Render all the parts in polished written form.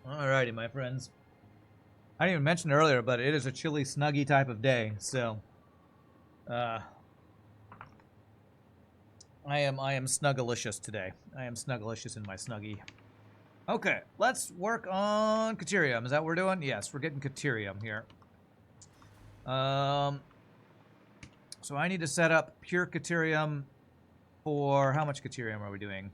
Alrighty, my friends. I didn't even mention it earlier, but it is a chilly, snuggy type of day. So, uh, I am snuggalicious today. I am snuggalicious in my snuggie. Okay, let's work on Caterium. Is that what we're doing? Yes, we're getting Caterium here. So I need to set up pure Caterium for how much Caterium are we doing?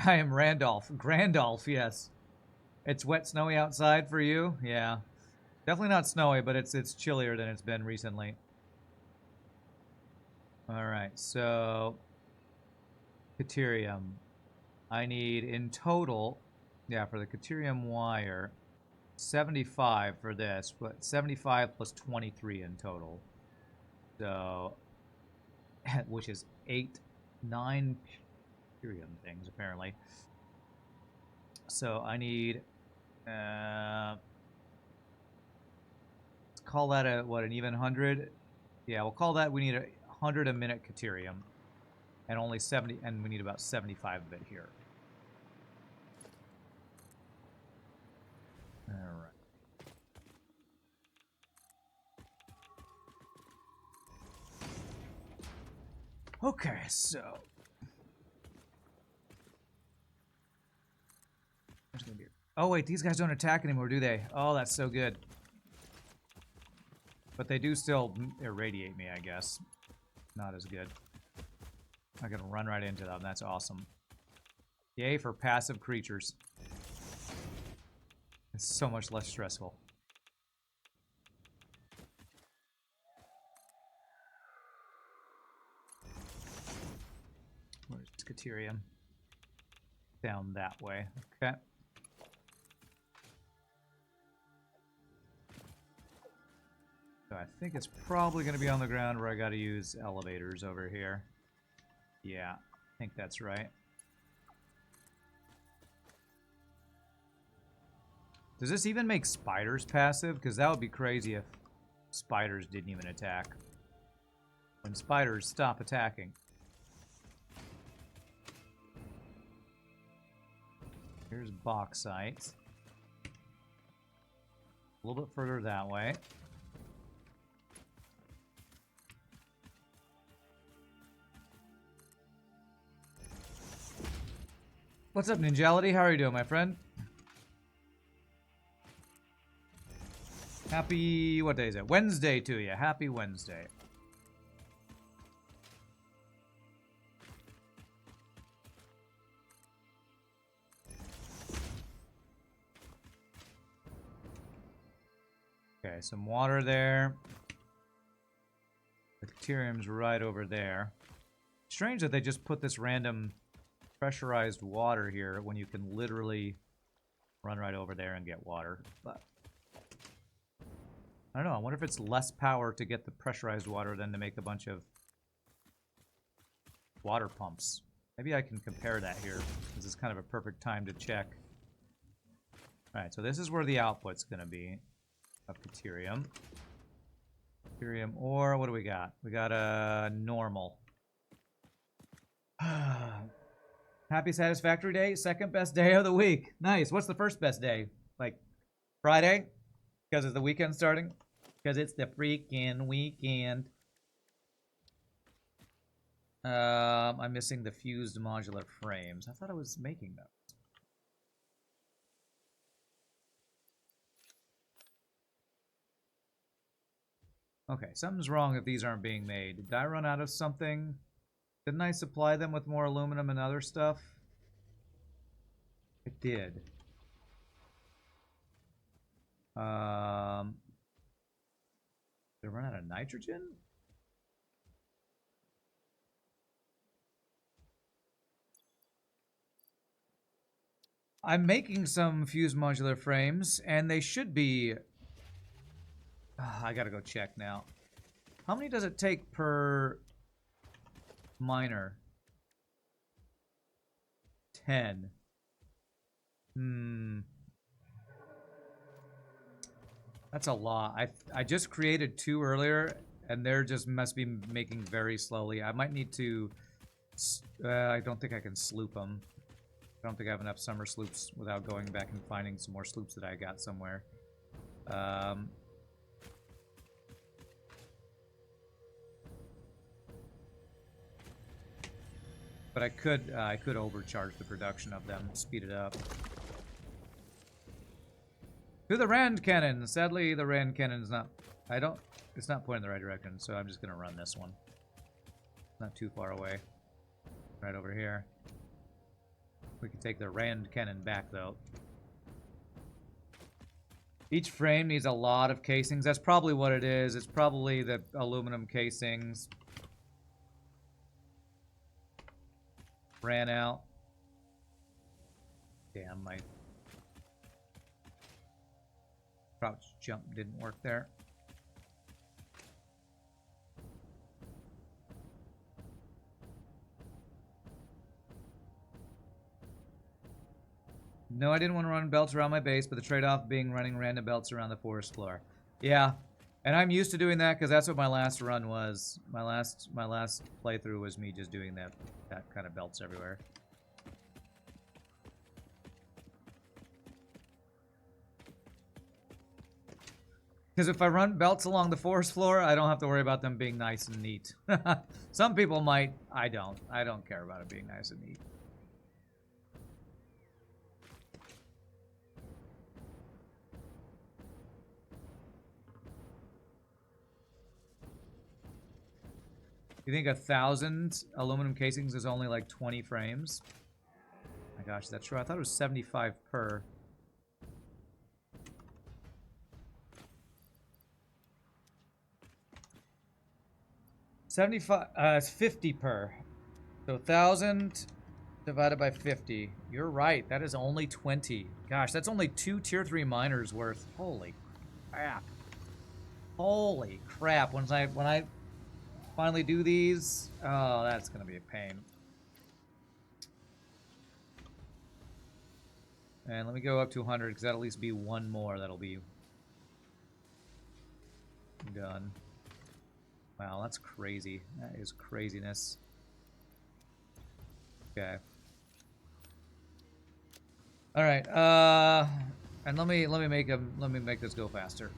I am Randolph. Grandolph, yes. It's wet, snowy outside for you? Yeah. Definitely not snowy, but it's chillier than it's been recently. Alright, so Caterium. I need in total, yeah, for the Caterium wire, 75 for this, but 75 plus 23 in total. So, which is 9 Caterium things, apparently. So I need, let's call that an even 100? Yeah, we'll call that, we need 100 a minute Caterium. And only 70, and we need about 75 of it here. Alright. Okay, so. Oh, wait, these guys don't attack anymore, do they? Oh, that's so good. But they do still irradiate me, I guess. Not as good. I can run right into them. That's awesome. Yay for passive creatures. It's so much less stressful. Where's Caterium? Down that way. Okay. So I think it's probably going to be on the ground where I got to use elevators over here. Yeah, I think that's right. Does this even make spiders passive? Because that would be crazy if spiders didn't even attack. When spiders stop attacking. Here's bauxite. A little bit further that way. What's up, Ninjality? How are you doing, my friend? Happy, what day is it? Wednesday to you. Happy Wednesday. Okay, some water there. The Caterium's right over there. Strange that they just put this random pressurized water here when you can literally run right over there and get water. But I don't know. I wonder if it's less power to get the pressurized water than to make a bunch of water pumps. Maybe I can compare that here. This is kind of a perfect time to check. Alright, so this is where the output's going to be of Caterium. Caterium, or what do we got? We got a normal. Happy Satisfactory Day, second best day of the week. Nice. What's the first best day? Like Friday? Because it's the weekend starting? Because it's the freaking weekend. I'm missing the fused modular frames. I thought I was making them. Okay, something's wrong if these aren't being made. Did I run out of something? Didn't I supply them with more aluminum and other stuff? I did. Did I run out of nitrogen? I'm making some fused modular frames, and they should be... I gotta go check now. How many does it take per miner? 10. That's a lot. I just created 2 earlier, and they're just must be making very slowly. I might need to I don't think I can sloop them. I don't think I have enough summer sloops without going back and finding some more sloops that I got somewhere. But I could overcharge the production of them, speed it up. To the Rand Cannon! Sadly, the Rand Cannon's not... It's not pointing in the right direction, so I'm just gonna run this one. Not too far away. Right over here. We can take the Rand Cannon back, though. Each frame needs a lot of casings. That's probably what it is. It's probably the aluminum casings. Ran out. Damn, my crouch jump didn't work there. No, I didn't want to run belts around my base, but the trade-off being running random belts around the forest floor. Yeah, and I'm used to doing that because that's what my last run was. My last playthrough was me just doing that kind of belts everywhere. Because if I run belts along the forest floor, I don't have to worry about them being nice and neat. Some people might. I don't. I don't care about it being nice and neat. You think 1,000 aluminum casings is only like 20 frames? My gosh, that's true. I thought it was 75 per. It's 50 per. So 1,000 divided by 50. You're right. That is only 20. Gosh, that's only 2 tier 3 miners worth. Holy crap. Holy crap. When I finally do these, oh, that's gonna be a pain. And let me go up to 100 because that'll at least be one more that'll be done. Wow, that's crazy. That is craziness. Okay. All right. And let me make this go faster.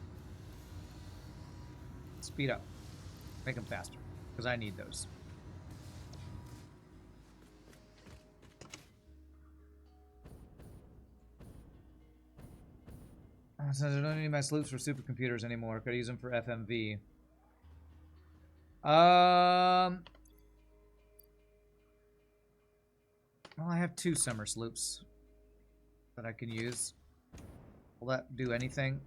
Speed up. Make them faster, because I need those. So I don't need my sloops for supercomputers anymore. Could I use them for FMV? Well, I have 2 summer sloops that I can use. Will that do anything?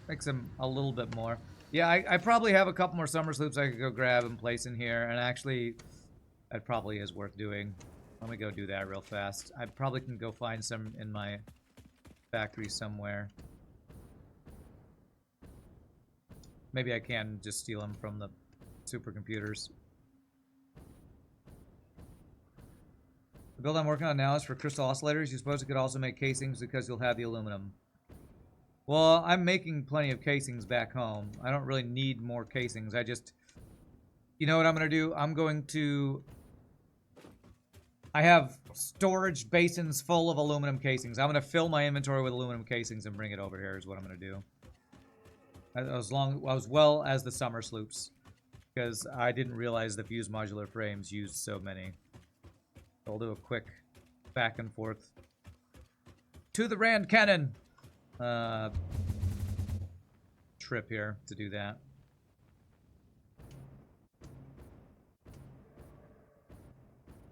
Makes them a little bit more. Yeah, I probably have a couple more summer sloops I could go grab and place in here, and actually, that probably is worth doing. Let me go do that real fast. I probably can go find some in my factory somewhere. Maybe I can just steal them from the supercomputers. The build I'm working on now is for crystal oscillators. You suppose it could also make casings because you'll have the aluminum. Well, I'm making plenty of casings back home. I don't really need more casings. I just... You know what I'm going to do? I'm going to... I have storage basins full of aluminum casings. I'm going to fill my inventory with aluminum casings and bring it over here is what I'm going to do. As well as the summer sloops. Because I didn't realize the fused modular frames used so many. So I'll do a quick back and forth. To the Rand Cannon! Trip here to do that.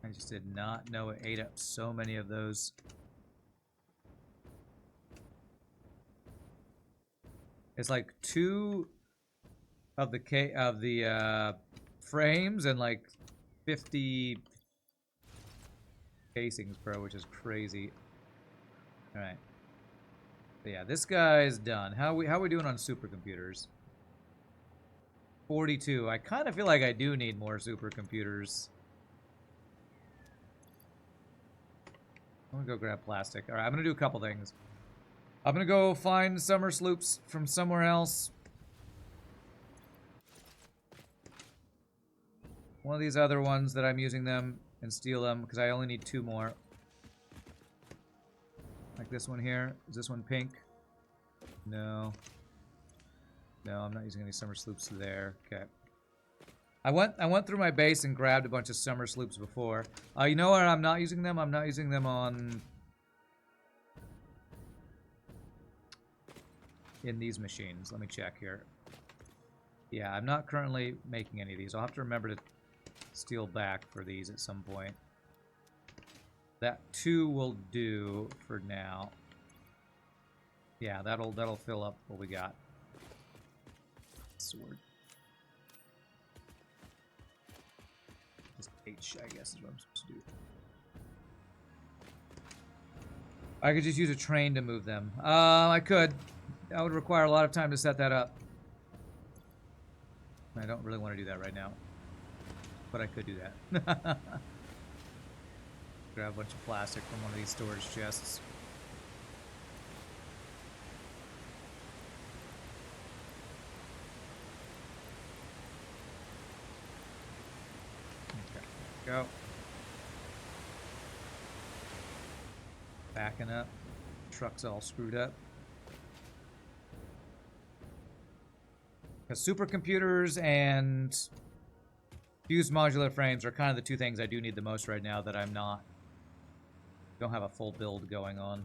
I just did not know it ate up so many of those. It's like 2 of the frames and like 50 casings per, which is crazy. All right. But yeah, this guy's done. How are we doing on supercomputers? 42. I kind of feel like I do need more supercomputers. I'm gonna go grab plastic. All right, I'm gonna do a couple things. I'm gonna go find summer sloops from somewhere else. One of these other ones that I'm using them and steal them because I only need 2 more. Like this one here. Is this one pink? No. No, I'm not using any summer sloops there. Okay. I went through my base and grabbed a bunch of summer sloops before. You know where I'm not using them? I'm not using them on in these machines. Let me check here. Yeah, I'm not currently making any of these. I'll have to remember to steal back for these at some point. That 2 will do for now. Yeah, that'll fill up what we got. Sword. Just H, I guess, is what I'm supposed to do. I could just use a train to move them. I could. That would require a lot of time to set that up. I don't really want to do that right now. But I could do that. Grab a bunch of plastic from one of these storage chests. Okay, go. Backing up. Truck's all screwed up. Because supercomputers and fused modular frames are kind of the 2 things I do need the most right now that I'm not. Don't have a full build going on.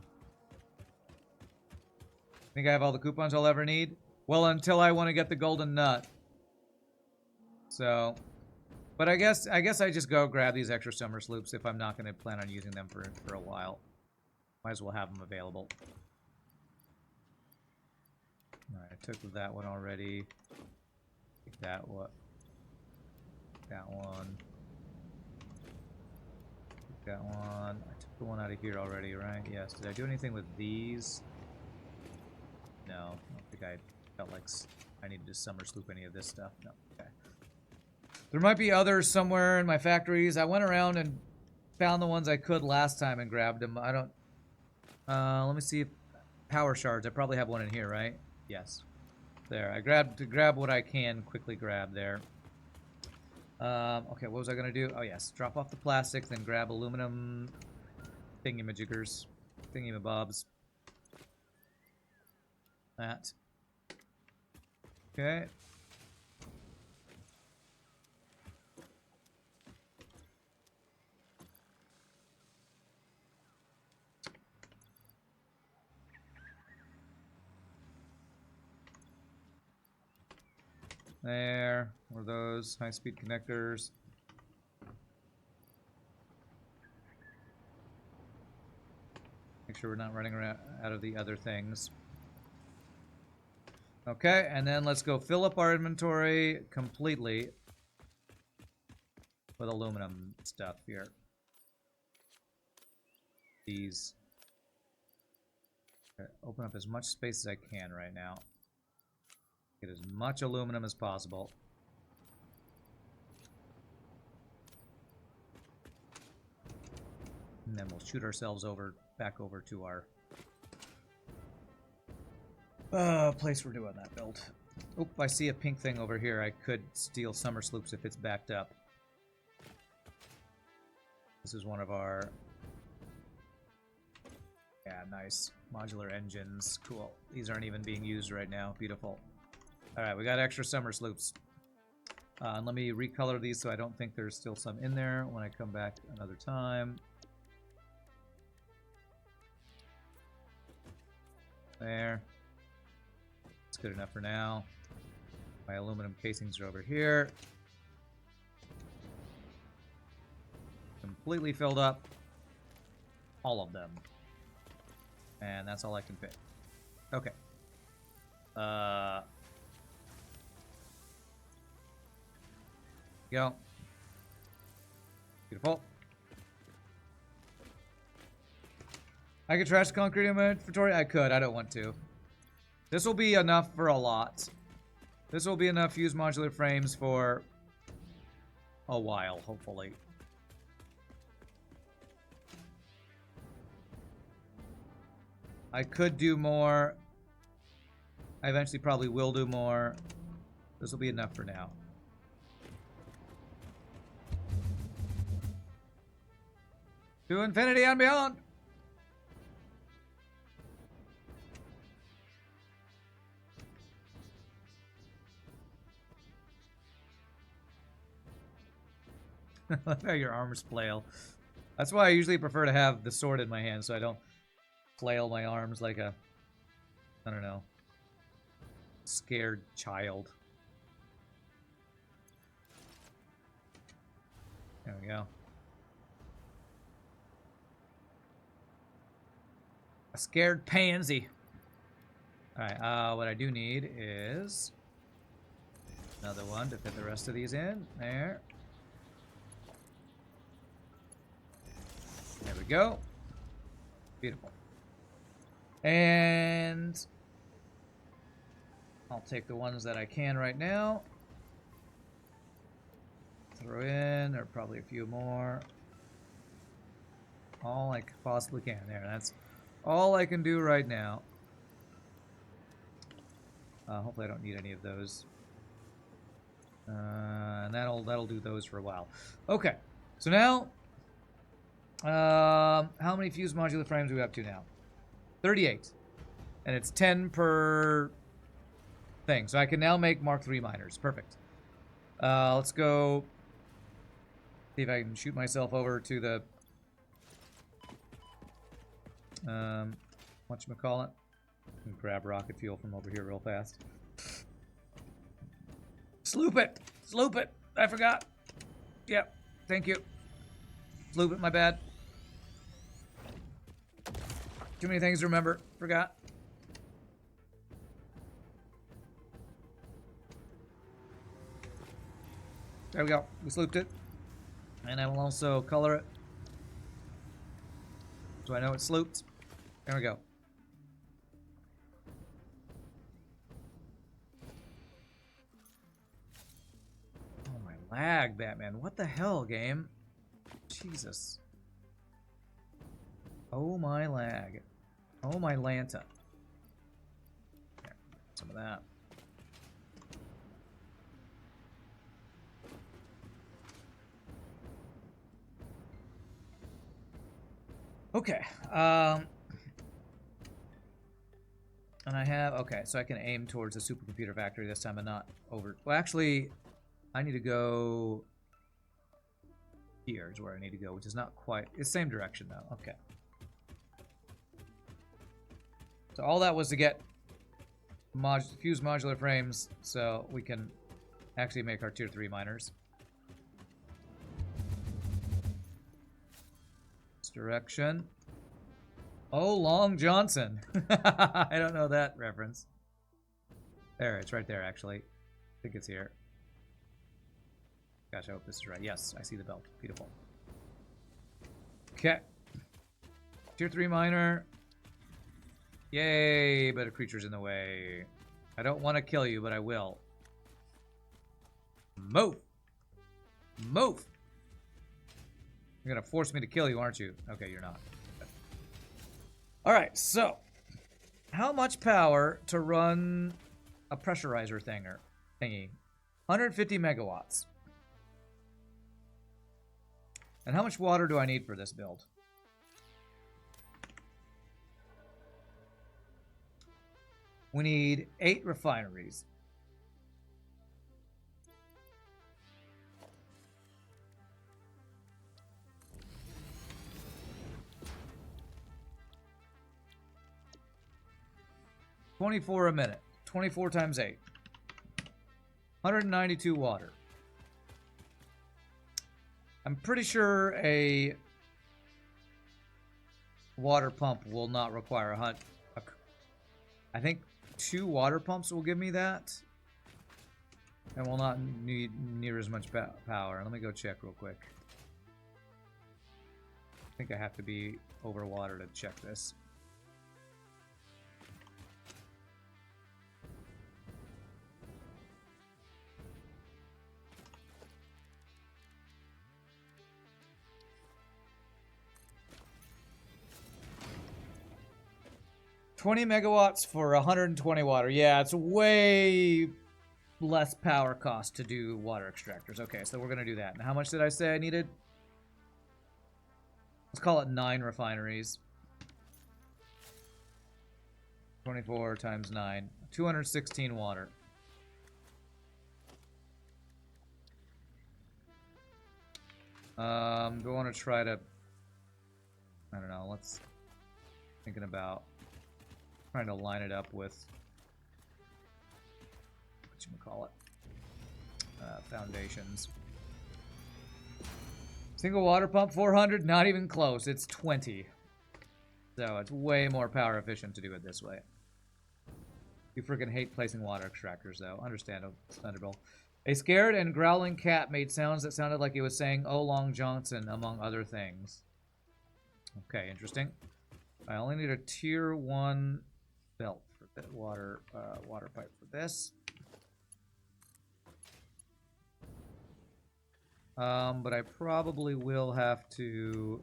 Think I have all the coupons I'll ever need? Well, until I want to get the golden nut. So, but I guess I just go grab these extra summer sloops if I'm not going to plan on using them for a while. Might as well have them available. Alright, I took that one already. Take that one. That one. Take that one. I took the one out of here already, right? Yes. Did I do anything with these? No. I don't think I felt like I needed to summer sloop any of this stuff. No. Okay. There might be others somewhere in my factories. I went around and found the ones I could last time and grabbed them. I don't... let me see if... Power shards. I probably have one in here, right? Yes. There. I grab what I can quickly grab there. Okay, what was I going to do? Oh, yes. Drop off the plastic, then grab aluminum thingamajiggers. Thingamabobs. That. Okay. There were those high-speed connectors. Make sure we're not running around out of the other things. Okay, and then let's go fill up our inventory completely with aluminum stuff here. These. Okay, open up as much space as I can right now. Get as much aluminum as possible. And then we'll shoot ourselves back over to our place we're doing that build. Oop, I see a pink thing over here. I could steal summer sloops if it's backed up. This is one of our... Yeah, nice. Modular engines. Cool. These aren't even being used right now. Beautiful. Alright, we got extra summer sloops. And let me recolor these so I don't think there's still some in there when I come back another time. There. That's good enough for now. My aluminum casings are over here. Completely filled up. All of them. And that's all I can fit. Okay. Go. Beautiful. I could trash concrete in my inventory? I could. I don't want to. This will be enough for a lot. This will be enough fused modular frames for a while, hopefully. I could do more. I eventually probably will do more. This will be enough for now. To infinity and beyond! Look how your arms flail. That's why I usually prefer to have the sword in my hand so I don't flail my arms like a, I don't know, scared child. There we go. A scared pansy. Alright, what I do need is another one to fit the rest of these in. There. There we go. Beautiful. And I'll take the ones that I can right now. Throw in, there are probably a few more. All I possibly can. There, that's all I can do right now. Hopefully I don't need any of those. And that'll do those for a while. Okay, so now, how many fused modular frames are we up to now? 38. And it's 10 per thing. So I can now make Mark III miners. Perfect. Let's go see if I can shoot myself over to the whatchamacallit. Grab rocket fuel from over here real fast. Sloop it! Sloop it! I forgot. Yep. Thank you. Sloop it, my bad. Too many things to remember. Forgot. There we go. We slooped it. And I will also color it so I know it's slooped. There we go. Oh, my lag, Batman. What the hell, game? Jesus. Oh, my lag. Oh, my Lanta. There, some of that. Okay. And I have, okay, so I can aim towards the supercomputer factory this time and not over. Well, actually, I need to go here is where I need to go, which is not quite, it's the same direction though. Okay. So all that was to get fused modular frames so we can actually make our tier 3 miners. This direction. Oh, Long Johnson. I don't know that reference. There, it's right there, actually. I think it's here. Gosh, I hope this is right. Yes, I see the belt. Beautiful. Okay. Tier 3 miner. Yay, but a creature's in the way. I don't want to kill you, but I will. Move! Move! You're gonna force me to kill you, aren't you? Okay, you're not. Alright, so how much power to run a pressurizer thingy? 150 megawatts. And how much water do I need for this build? We need 8 refineries. $24 a minute. 24 times 8. 192 water. I'm pretty sure a water pump will not require I think 2 water pumps will give me that. And will not need near as much power. Let me go check real quick. I think I have to be over water to check this. 20 megawatts for 120 water. Yeah, it's way less power cost to do water extractors. Okay, so we're going to do that. And how much did I say I needed? Let's call it 9 refineries. 24 times 9. 216 water. Do I want to try to... I don't know, let's... Thinking about trying to line it up with... Whatchamacallit? Foundations. Single water pump, 400? Not even close. It's 20. So it's way more power efficient to do it this way. You freaking hate placing water extractors, though. Understandable. A scared and growling cat made sounds that sounded like it was saying, "Oh, Long Johnson," among other things. Okay, interesting. I only need a tier 1 belt for that water pipe for this. But I probably will have to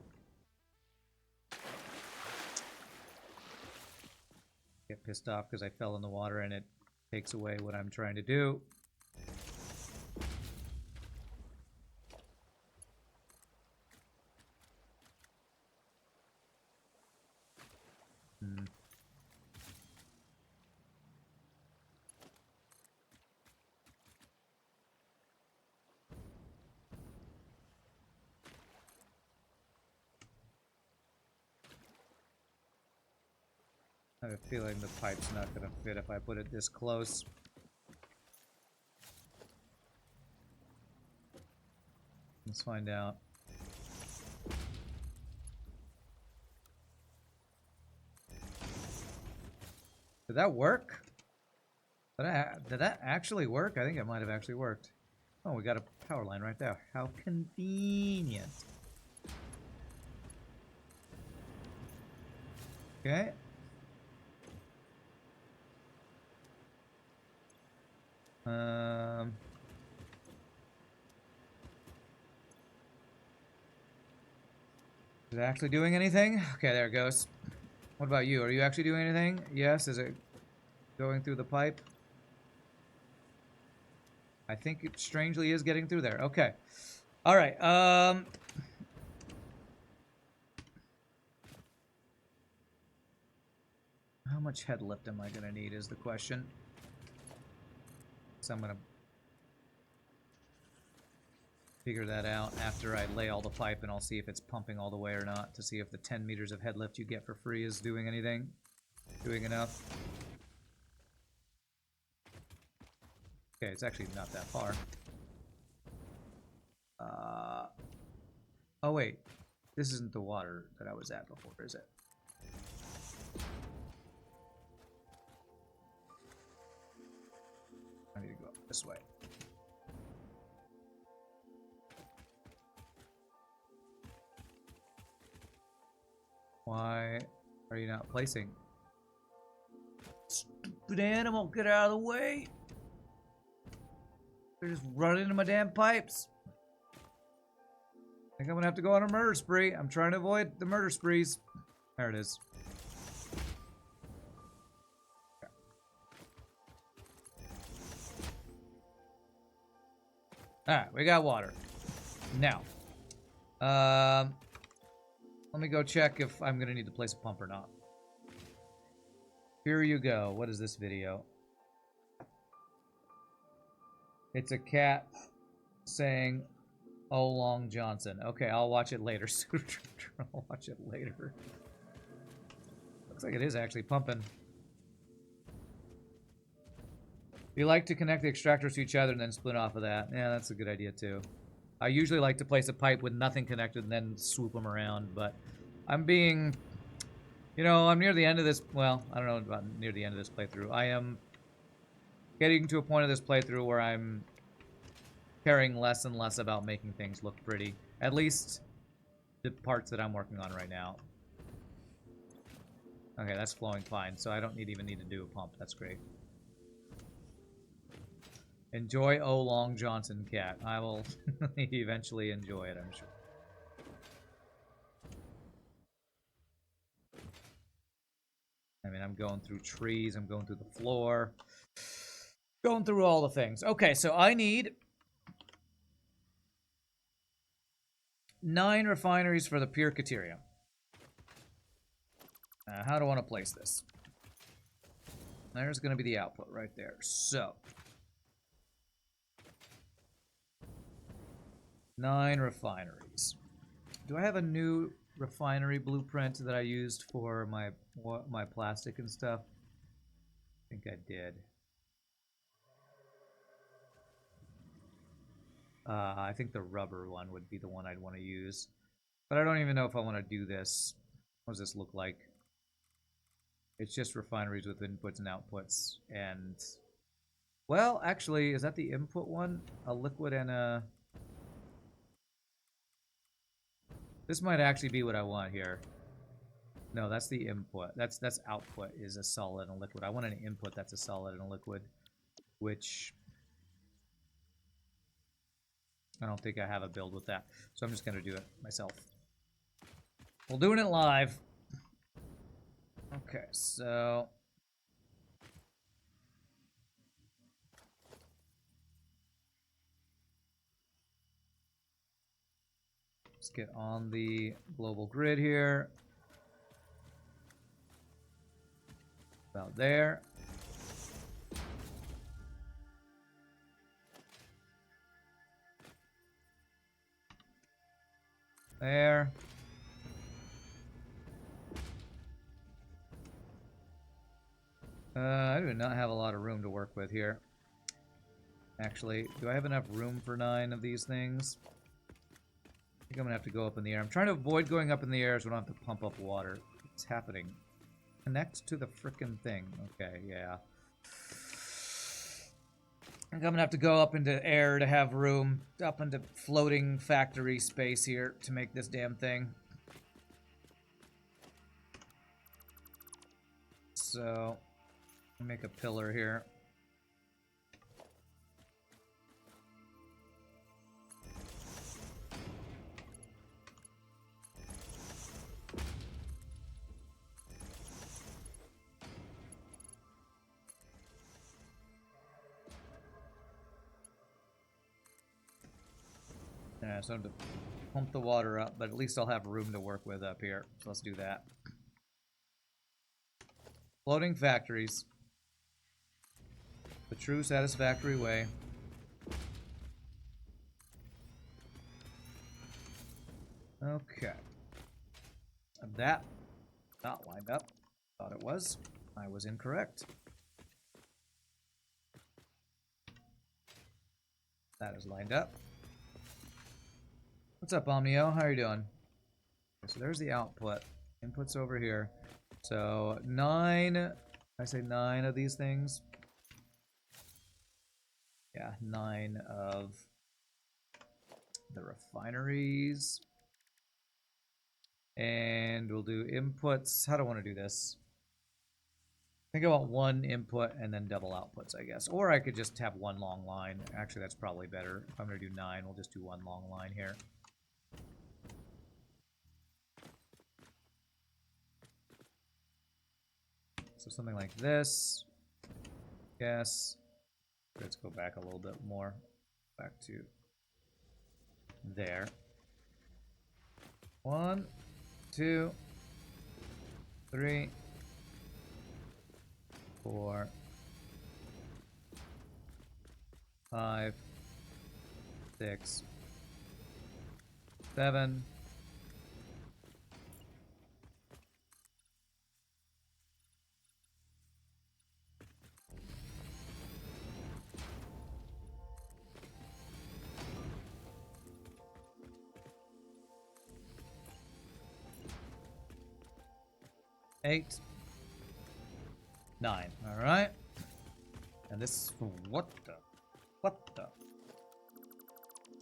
get pissed off because I fell in the water and it takes away what I'm trying to do. I have a feeling the pipe's not going to fit if I put it this close. Let's find out. Did that work? Did that actually work? I think it might have actually worked. Oh, we got a power line right there. How convenient. Okay. Is it actually doing anything? Okay, there it goes. What about you? Are you actually doing anything? Yes, is it going through the pipe? I think it strangely is getting through there. Okay. All right. How much head lift am I going to need is the question. So I'm going to figure that out after I lay all the pipe, and I'll see if it's pumping all the way or not to see if the 10 meters of head lift you get for free is doing anything. Doing enough. Okay, it's actually not that far. Oh wait, this isn't the water that I was at before, is it? I need to go up this way. Why are you not placing? Stupid animal, get out of the way! They're just running into my damn pipes. I think I'm gonna have to go on a murder spree. I'm trying to avoid the murder sprees. There it is. Alright, we got water. Now. Let me go check if I'm gonna need to place a pump or not. Here you go. What is this video? It's a cat saying, "Oh, Long Johnson." Okay, I'll watch it later. I'll watch it later. Looks like it is actually pumping. You like to connect the extractors to each other and then split off of that. Yeah, that's a good idea too. I usually like to place a pipe with nothing connected and then swoop them around, but I'm being... You know, I'm near the end of this... Well, I don't know about near the end of this playthrough. I am getting to a point of this playthrough where I'm caring less and less about making things look pretty. At least the parts that I'm working on right now. Okay, that's flowing fine, so I don't even need to do a pump. That's great. Enjoy Oh Long Johnson, cat. I will eventually enjoy it, I'm sure. I'm mean, I'm going through trees, I'm going through the floor, going through all the things. Okay, so I need 9 refineries for the pure Caterium. How do I want to place this? There's going to be the output right there. So, 9 refineries. Do I have a new refinery blueprint that I used for my plastic and stuff? I think I did. I think the rubber one would be the one I'd want to use. But I don't even know if I want to do this. What does this look like? It's just refineries with inputs and outputs. And, well, actually, is that the input one? A liquid and a... This might actually be what I want here. No, that's the input. That's output is a solid and a liquid. I want an input that's a solid and a liquid, which I don't think I have a build with that. So I'm just going to do it myself. We're doing it live. Okay, so let's get on the global grid here. About there. There. I do not have a lot of room to work with here. Actually, do I have enough room for 9 of these things? I think I'm gonna have to go up in the air. I'm trying to avoid going up in the air so I don't have to pump up water. What's happening? Connect to the frickin' thing. Okay, yeah. I think I'm gonna have to go up into air to have room, up into floating factory space here to make this damn thing. So, make a pillar here. Yeah, so I have to pump the water up, but at least I'll have room to work with up here. So let's do that. Floating factories. The true satisfactory way. Okay. That not lined up. Thought it was. I was incorrect. That is lined up. What's up, Omnio? How are you doing? Okay, so there's the output. Input's over here. So 9, I say 9 of these things. Yeah, 9 of the refineries. And we'll do inputs. How do I want to do this? I think I want 1 input and then double outputs, I guess. Or I could just have 1 long line. Actually, that's probably better. If I'm going to do 9, we'll just do 1 long line here. So something like this. Yes. Let's go back a little bit more. Back to there. 1, 2, 3, 4, 5, 6, 7. Eight, 9. All right. And this, what the?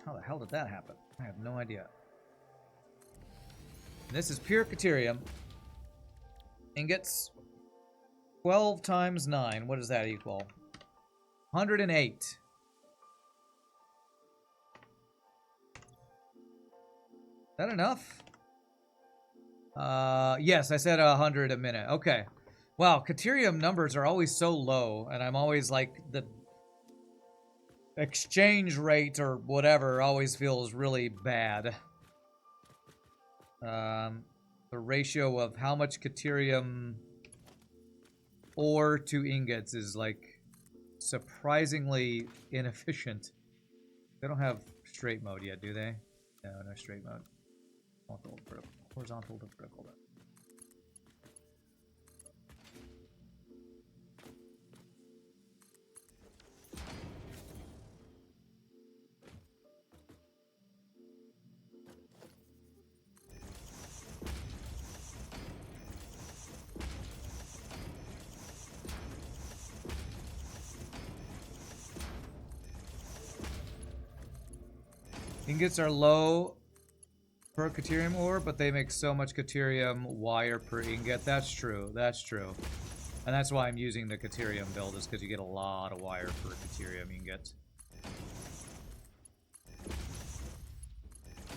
How the hell did that happen? I have no idea. And this is pure Caterium. Ingots. 12 times 9. What does that equal? 108. Is that enough? Yes, I said 100 a minute. Okay. Wow, Caterium numbers are always so low, and I'm always like, the exchange rate or whatever always feels really bad. The ratio of how much Caterium ore to ingots is like surprisingly inefficient. They don't have straight mode yet, do they? No, no straight mode. Horizontal to vertical. Ingots are low per Caterium ore, but they make so much Caterium wire per ingot. That's true. That's true. And that's why I'm using the Caterium build, is because you get a lot of wire per Caterium ingot.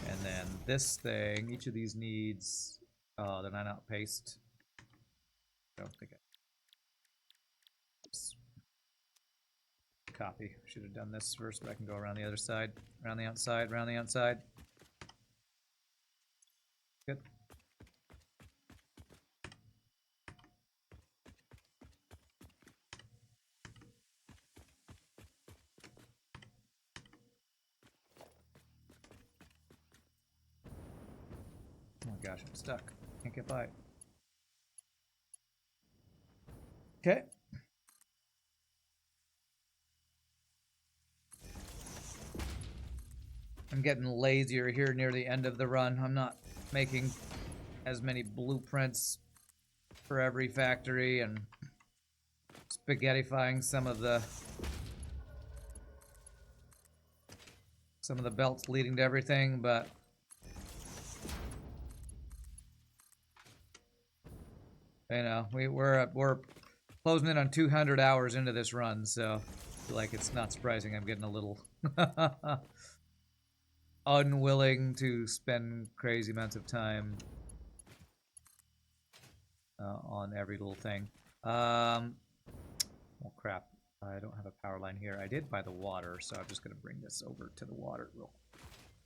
And then this thing, each of these needs... Oh, did I not paste? I don't think I... Oops. Copy. Should have done this first, but I can go around the other side. Around the outside, around the outside. Good. Oh my gosh, I'm stuck. Can't get by. Okay. I'm getting lazier here near the end of the run. I'm not making as many blueprints for every factory and spaghettifying some of the belts leading to everything, but you know, we're closing in on 200 hours into this run, so I feel like it's not surprising I'm getting a little unwilling to spend crazy amounts of time on every little thing. Oh crap, I don't have a power line here. I did by the water, so I'm just going to bring this over to the water. We'll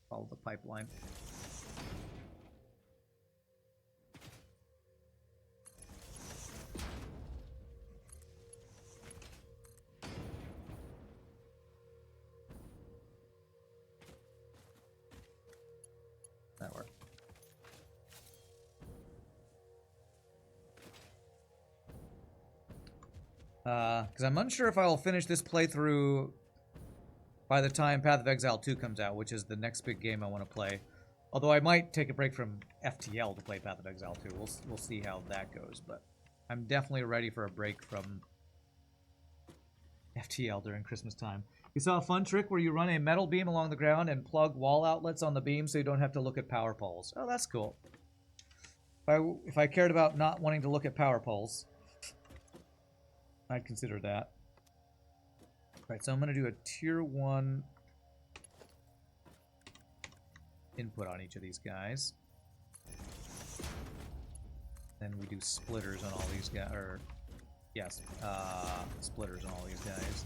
follow the pipeline. That worked. Because I'm unsure if I'll finish this playthrough by the time Path of Exile 2 comes out, which is the next big game I want to play. Although I might take a break from FTL to play Path of Exile 2. We'll see how that goes, but I'm definitely ready for a break from FTL during Christmas time. You saw a fun trick where you run a metal beam along the ground and plug wall outlets on the beam so you don't have to look at power poles. Oh, that's cool. If I cared about not wanting to look at power poles, I'd consider that. Right, so I'm going to do a tier 1 input on each of these guys. Then we do splitters on all these guys, or yes, splitters on all these guys.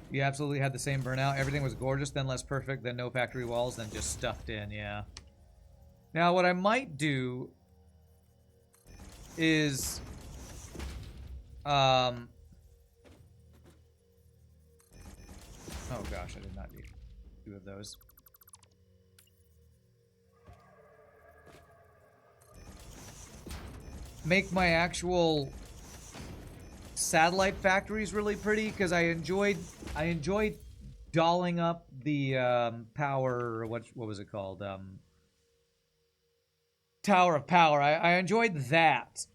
You absolutely had the same burnout. Everything was gorgeous, then less perfect, then no factory walls, then just stuffed in, yeah. Now, what I might do is... oh gosh, I did not need 2 of those. Make my actual satellite factories really pretty, because I enjoyed dolling up the power, what was it called? Tower of Power. I enjoyed that,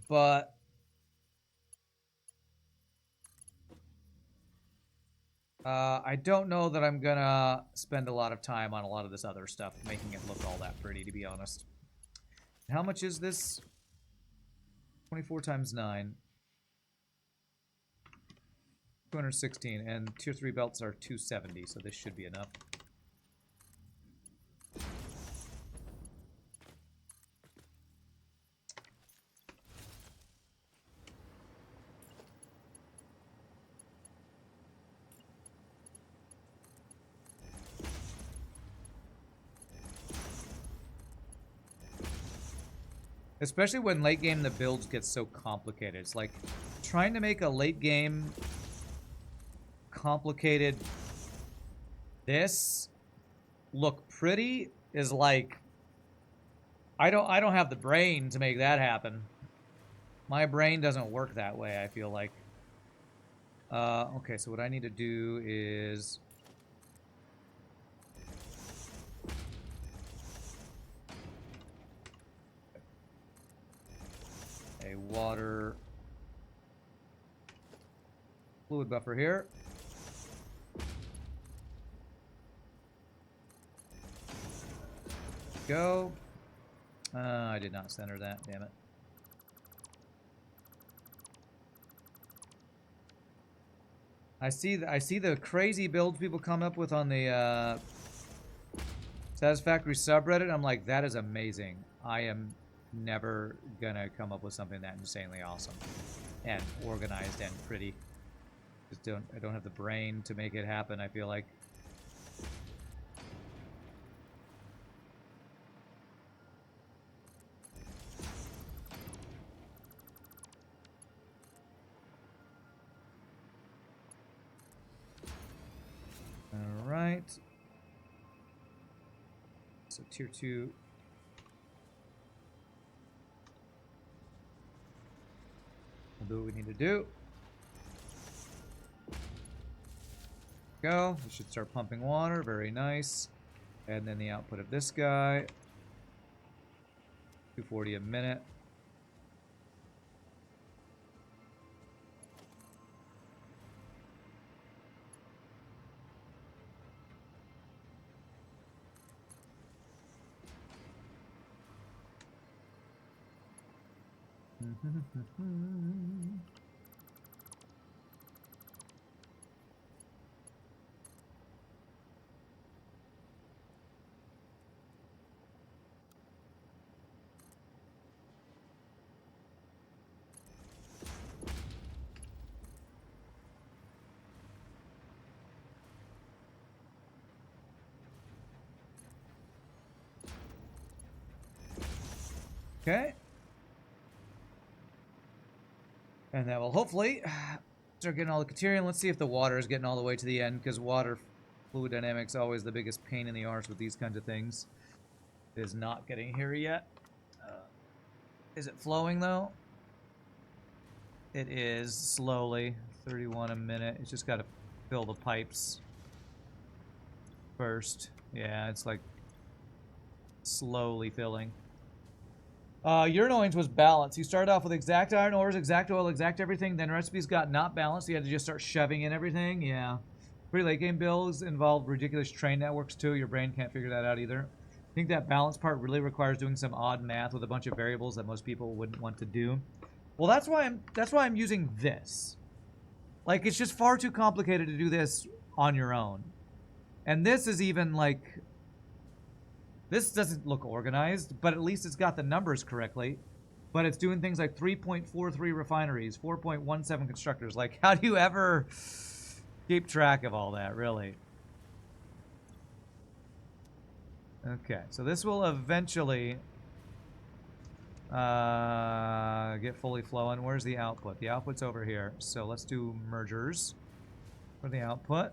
but I don't know that I'm gonna spend a lot of time on a lot of this other stuff, making it look all that pretty, to be honest. How much is this? 24 times 9. 216, and tier 3 belts are 270, so this should be enough. Especially when late game the builds get so complicated. It's like trying to make a late game complicated this look pretty is like I don't have the brain to make that happen. My brain doesn't work that way, I feel like. Okay, so what I need to do is a water fluid buffer here. Go. I did not center that, damn it. I see the crazy builds people come up with on the Satisfactory subreddit. I'm like, that is amazing. I am never gonna come up with something that insanely awesome and organized and pretty. I don't have the brain to make it happen, I feel like. Alright. So tier 2. We'll do what we need to do. Go. We should start pumping water. Very nice. And then the output of this guy. 240 a minute. Okay. And that will hopefully start getting all the Caterian. Let's see if the water is getting all the way to the end, because water fluid dynamics always the biggest pain in the arse with these kinds of things. It is not getting here yet. Is it flowing though? It is slowly. 31 a minute. It's just got to fill the pipes first. Yeah, it's like slowly filling. Urinoins was balanced. He started off with exact iron ores, exact oil, exact everything. Then recipes got not balanced. He had to just start shoving in everything. Yeah. Pretty late game builds involve ridiculous train networks too. Your brain can't figure that out either. I think that balance part really requires doing some odd math with a bunch of variables that most people wouldn't want to do. Well, that's why I'm using this. Like, it's just far too complicated to do this on your own. And this is even like, this doesn't look organized, but at least it's got the numbers correctly. But it's doing things like 3.43 refineries, 4.17 constructors. Like, how do you ever keep track of all that, really? Okay, so this will eventually get fully flowing. Where's the output? The output's over here. So let's do mergers for the output.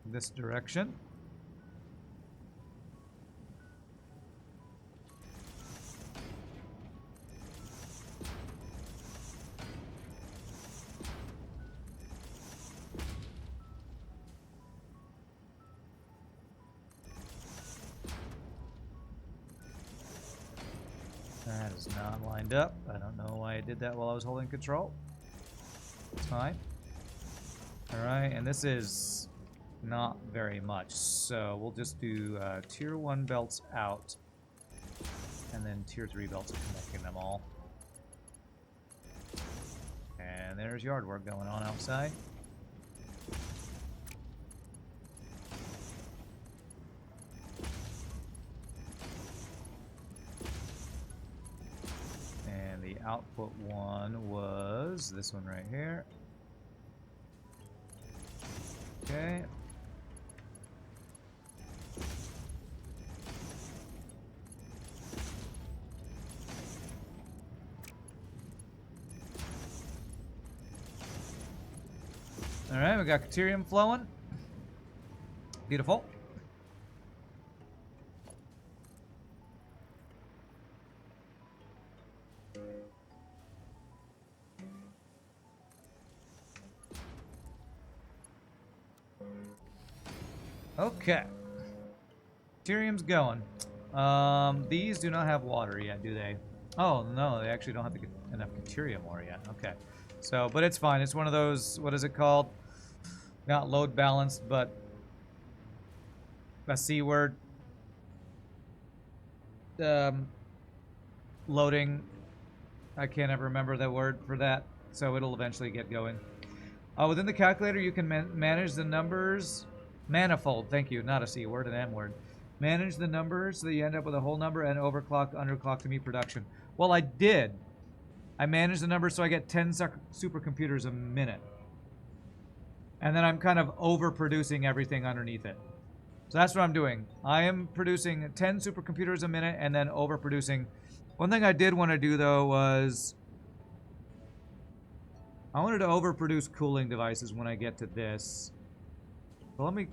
This direction. That is not lined up. I don't know why I did that while I was holding control. It's fine. Alright, and this is not very much. So we'll just do tier 1 belts out. And then tier 3 belts connecting them all. And there's yard work going on outside. The output one was this one right here. Okay. Alright, we got Caterium flowing. Beautiful. Okay. Caterium's going. These do not have water yet, do they? Oh, no, they actually don't have enough Caterium ore yet. Okay. So, but it's fine. It's one of those, what is it called? Not load balanced, but a C word. Loading. I can't ever remember the word for that. So it'll eventually get going. Within the calculator, you can manage the numbers. Manifold, thank you. Not a C word, an M word. Manage the numbers so that you end up with a whole number and overclock, underclock to meet production. Well, I did. I managed the numbers so I get 10 supercomputers a minute. And then I'm kind of overproducing everything underneath it. So that's what I'm doing. I am producing 10 supercomputers a minute and then overproducing. One thing I did want to do, though, was I wanted to overproduce cooling devices when I get to this. So let me...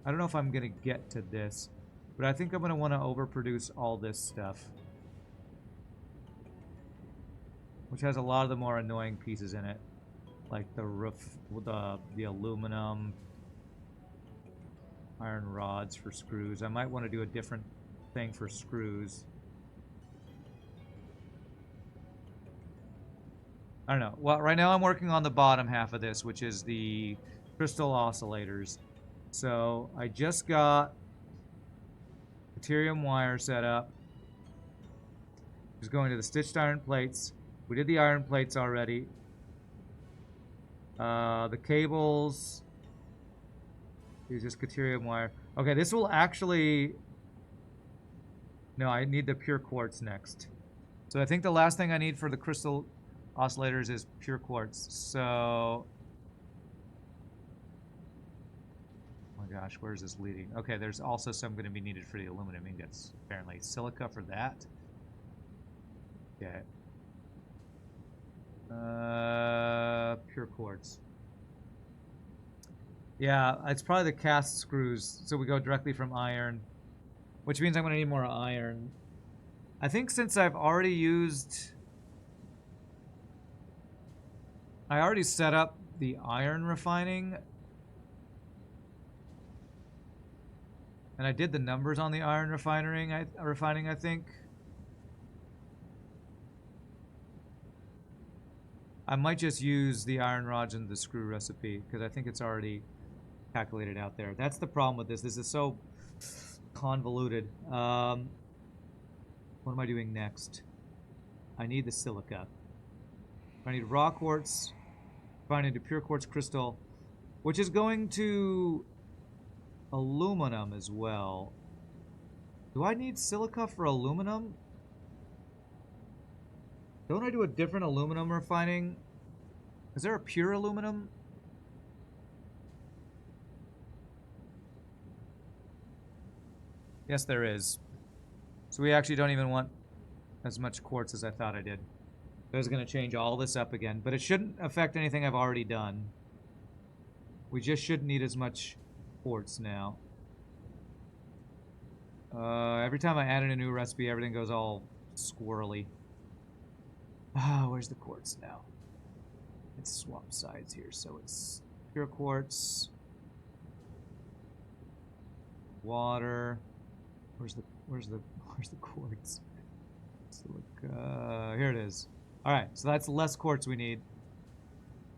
I don't know if I'm going to get to this, but I think I'm going to want to overproduce all this stuff. Which has a lot of the more annoying pieces in it. Like the roof, the aluminum, iron rods for screws. I might want to do a different thing for screws. I don't know. Well, right now I'm working on the bottom half of this, which is the crystal oscillators. So I just got Caterium wire set up. Just going to the stitched iron plates. We did the iron plates already. The cables is just Caterium wire. Okay, this will actually... No, I need the pure quartz next. So I think the last thing I need for the crystal oscillators is pure quartz. So... Oh my gosh, where is this leading? Okay, there's also some going to be needed for the aluminum ingots, apparently. Silica for that. Okay. Pure quartz. Yeah, it's probably the cast screws. So we go directly from iron, which means I'm going to need more iron. I think since I've already used... I already set up the iron refining. And I did the numbers on the iron refining, I think. I might just use the iron rods and the screw recipe, because I think it's already calculated out there. That's the problem with this. This is so convoluted. What am I doing next? I need the silica. I need raw quartz. I need a pure quartz crystal, which is going to aluminum as well. Do I need silica for aluminum? Don't I do a different aluminum refining? Is there a pure aluminum? Yes, there is. So we actually don't even want as much quartz as I thought I did. I was going to change all this up again, but it shouldn't affect anything I've already done. We just shouldn't need as much quartz now. Every time I add in a new recipe, everything goes all squirrely. Where's the quartz now? Let's swap sides here. So it's pure quartz, water. Where's the quartz? Silica. Here it is. All right, so that's less quartz we need.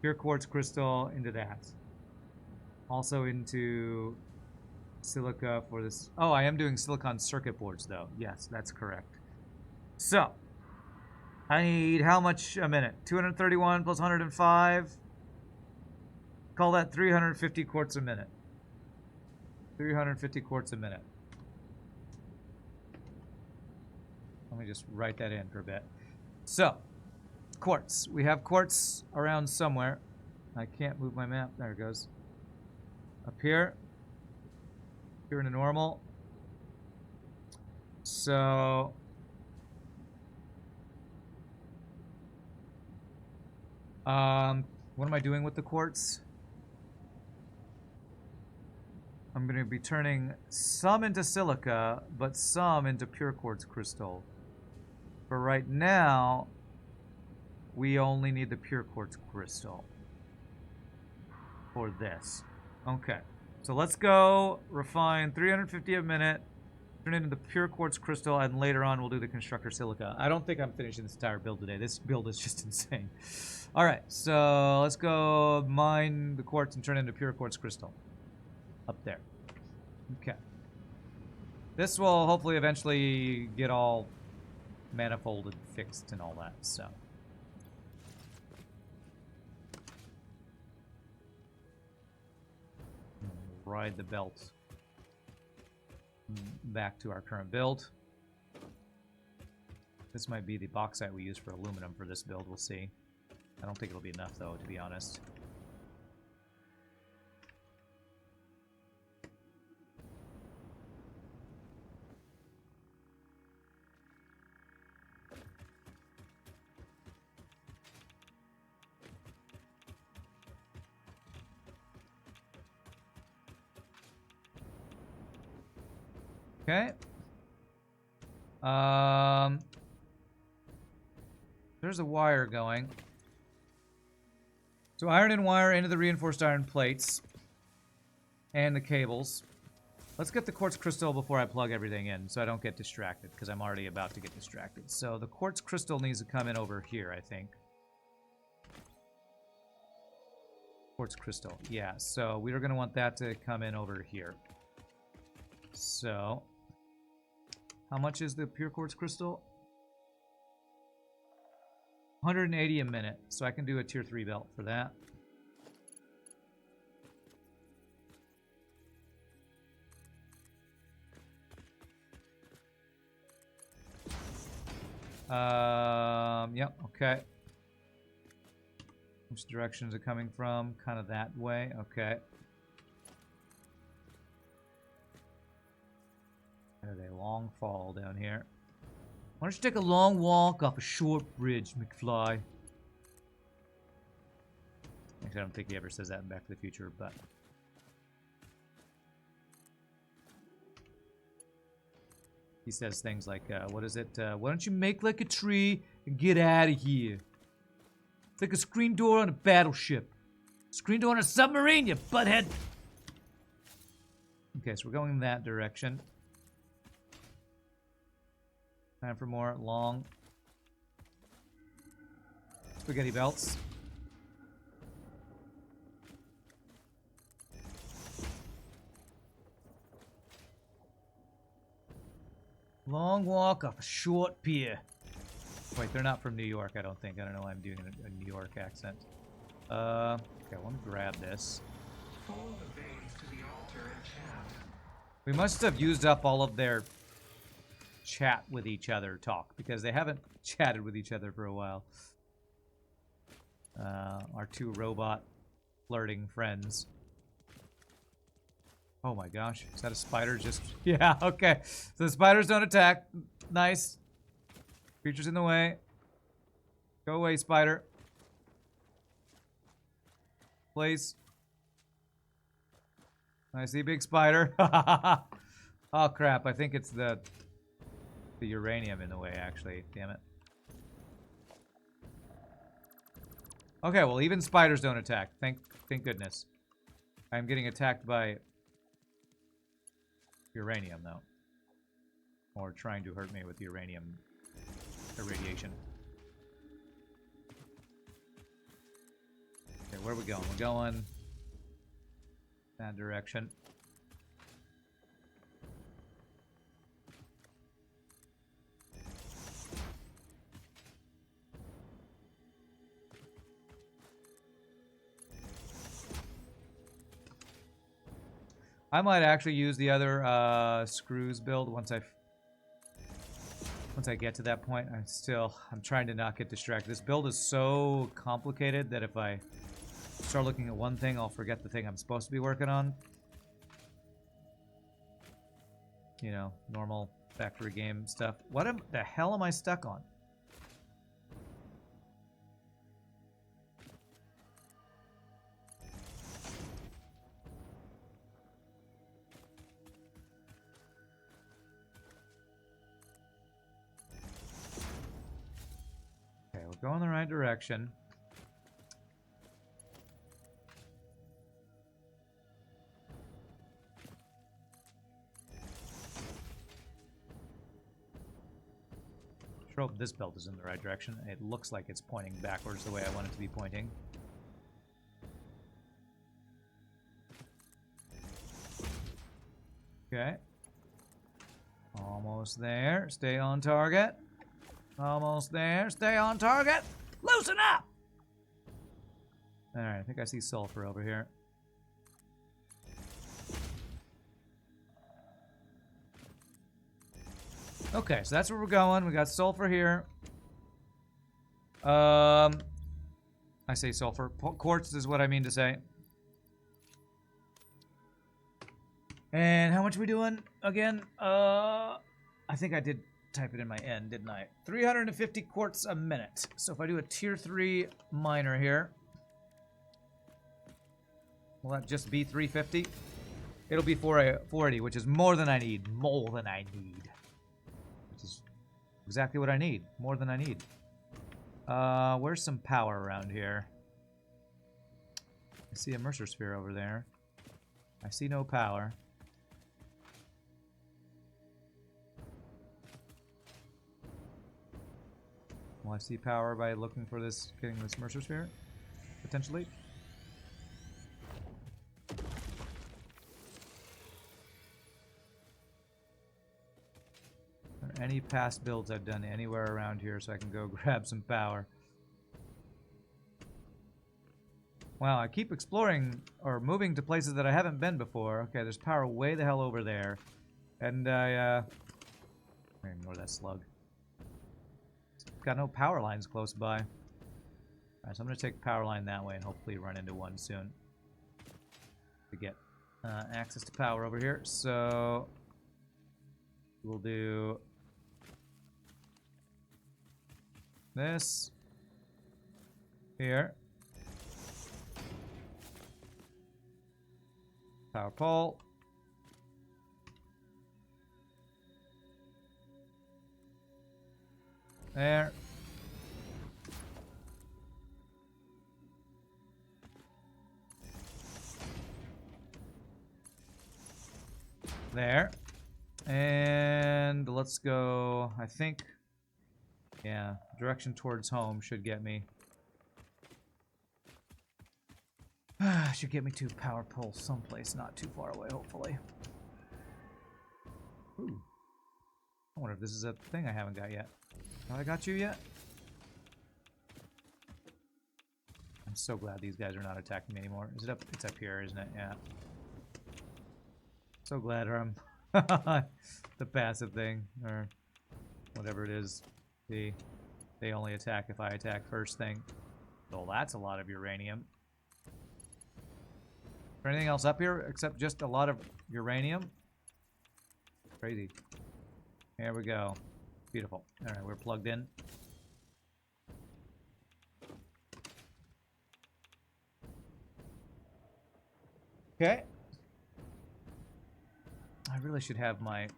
Pure quartz crystal into that. Also into silica for this. Oh, I am doing silicon circuit boards though. Yes, that's correct. So I need how much a minute? 231 plus 105. Call that 350 quartz a minute. 350 quartz a minute. Let me just write that in for a bit. So, quartz. We have quartz around somewhere. I can't move my map. There it goes. Up here. Here in a normal. So... what am I doing with the quartz? I'm going to be turning some into silica, but some into pure quartz crystal. For right now, we only need the pure quartz crystal for this. Okay, so let's go refine 350 a minute, turn it into pure quartz crystal, and later on we'll do the constructor silica. I don't think I'm finishing this entire build today. This build is just insane. All right, so let's go mine the quartz and turn it into pure quartz crystal. Up there. Okay. This will hopefully eventually get all manifolded, fixed, and all that, so. Ride the belt back to our current build. This might be the bauxite we use for aluminum for this build, we'll see. I don't think it'll be enough though, to be honest. Okay. There's a wire going. So iron and wire into the reinforced iron plates. And the cables. Let's get the quartz crystal before I plug everything in, so I don't get distracted, because I'm already about to get distracted. So the quartz crystal needs to come in over here, I think. Quartz crystal, yeah. So we are going to want that to come in over here. So, how much is the pure quartz crystal? 180 a minute, so I can do a tier 3 belt for that. Yep, okay. Which directions are coming from? Kind of that way, okay. There's a long fall down here. Why don't you take a long walk off a short bridge, McFly? Actually, I don't think he ever says that in Back to the Future, but... he says things like, what is it? Why don't you make like a tree and get out of here? It's like a screen door on a battleship. Screen door on a submarine, you butthead! Okay, so we're going in that direction. Time for more long spaghetti belts. Long walk off a short pier. Wait, they're not from New York, I don't think. I don't know why I'm doing a New York accent. Okay, let me grab this. We must have used up all of their chat with each other talk, because they haven't chatted with each other for a while. Our two robot flirting friends. Oh my gosh, is that a spider just... yeah, okay. So the spiders don't attack. Nice. Creature's in the way. Go away, spider. Please. I see big spider. Oh crap, I think it's the uranium in the way, actually. Damn it. Okay, well, even spiders don't attack. Thank goodness. I'm getting attacked by uranium, though. Or trying to hurt me with uranium irradiation. Okay, where are we going? We're going that direction. I might actually use the other screws build once I get to that point. I'm trying to not get distracted. This build is so complicated that if I start looking at one thing, I'll forget the thing I'm supposed to be working on. You know, normal factory game stuff. What the hell am I stuck on? Go in the right direction. Sure hope this belt is in the right direction. It looks like it's pointing backwards the way I want it to be pointing. Okay. Almost there. Stay on target. Almost there. Stay on target. Loosen up! Alright, I think I see sulfur over here. Okay, so that's where we're going. We got sulfur here. I say sulfur. Quartz is what I mean to say. And how much are we doing again? I think I did type it in my end, didn't I? 350 quartz a minute. So if I do a tier 3 miner here, will that just be 350? It'll be 480, which is more than I need. More than I need. Which is exactly what I need. More than I need. Where's some power around here? I see a Mercer sphere over there. I see no power. Will I see power by looking for this, getting this Mercer sphere? Potentially. Are there any past builds I've done anywhere around here so I can go grab some power? Wow, I keep exploring or moving to places that I haven't been before. Okay, there's power way the hell over there. And I ignore that slug. Got no power lines close by. Alright, so I'm going to take power line that way and hopefully run into one soon. To get access to power over here. So we'll do this here. Power pole. There. There. And let's go, I think, yeah, direction towards home should get me. Should get me to power pole someplace not too far away, hopefully. Ooh. I wonder if this is a thing I haven't got yet. Have I got you yet? I'm so glad these guys are not attacking me anymore. Is it up? It's up here, isn't it? Yeah. So glad I'm the passive thing, or whatever it is. They only attack if I attack first thing. So that's a lot of uranium. Is there anything else up here except just a lot of uranium? Crazy. Here we go. Beautiful. Alright, we're plugged in. Okay. I really should have my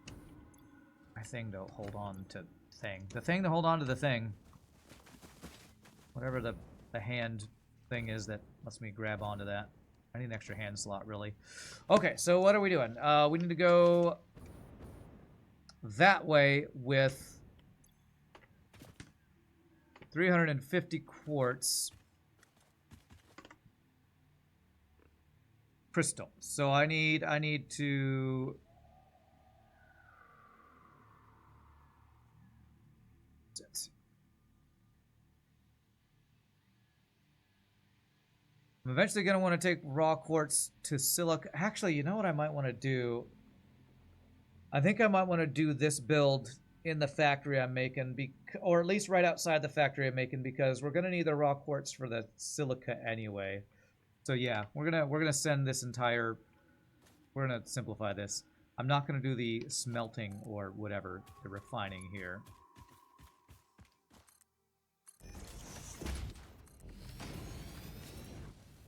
thing to hold on to thing. The thing to hold on to the thing. Whatever the hand thing is that lets me grab onto that. I need an extra hand slot, really. Okay, so what are we doing? We need to go that way with 350 quartz crystal. So I need to I'm eventually going to want to take raw quartz to silica. Actually, you know what I might want to do? I think I might want to do this build in the factory I'm making, or at least right outside the factory I'm making, because we're going to need the raw quartz for the silica anyway. So yeah, we're gonna send this entire. We're gonna simplify this. I'm not gonna do the smelting or whatever, the refining here.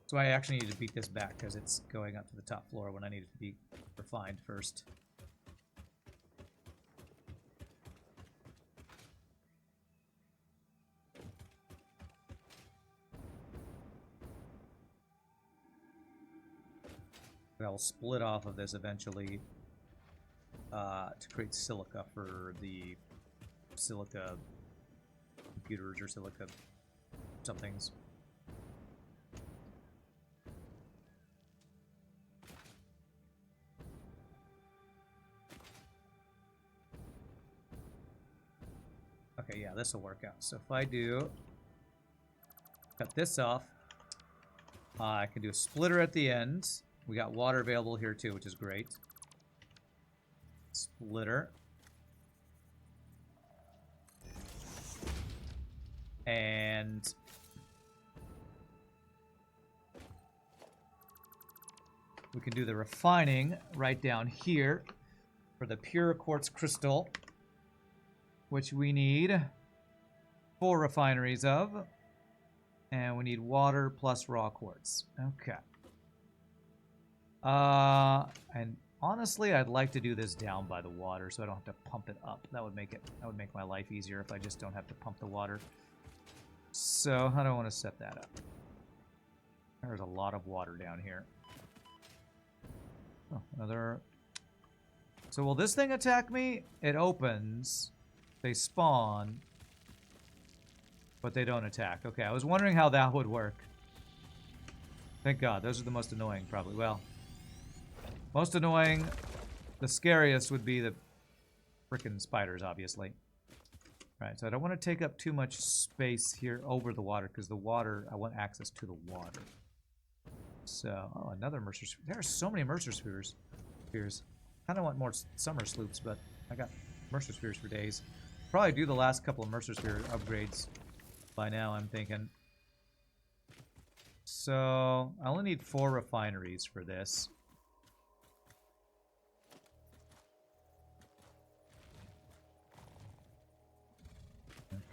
So I actually need to beat this back because it's going up to the top floor when I need it to be refined first. I'll split off of this eventually to create silica for the silica computers or silica somethings. Okay, yeah, this will work out. So if I do cut this off, I can do a splitter at the end. We got water available here too, which is great. Splitter. And we can do the refining right down here for the pure quartz crystal, which we need 4 refineries of. And we need water plus raw quartz. Okay. And honestly, I'd like to do this down by the water so I don't have to pump it up. That would make my life easier if I just don't have to pump the water. So how do I want to set that up? There's a lot of water down here. Oh, another. So will this thing attack me? It opens. They spawn. But they don't attack. Okay, I was wondering how that would work. Thank God. Those are the most annoying, probably. Well, most annoying, the scariest would be the frickin' spiders, obviously. Right, so I don't want to take up too much space here over the water, because the water, I want access to the water. So, oh, another Mercer Sphere. There are so many Mercer Spheres. Kind of want more summer sloops, but I got Mercer Spheres for days. Probably do the last couple of Mercer Sphere upgrades by now, I'm thinking. So, I only need 4 refineries for this.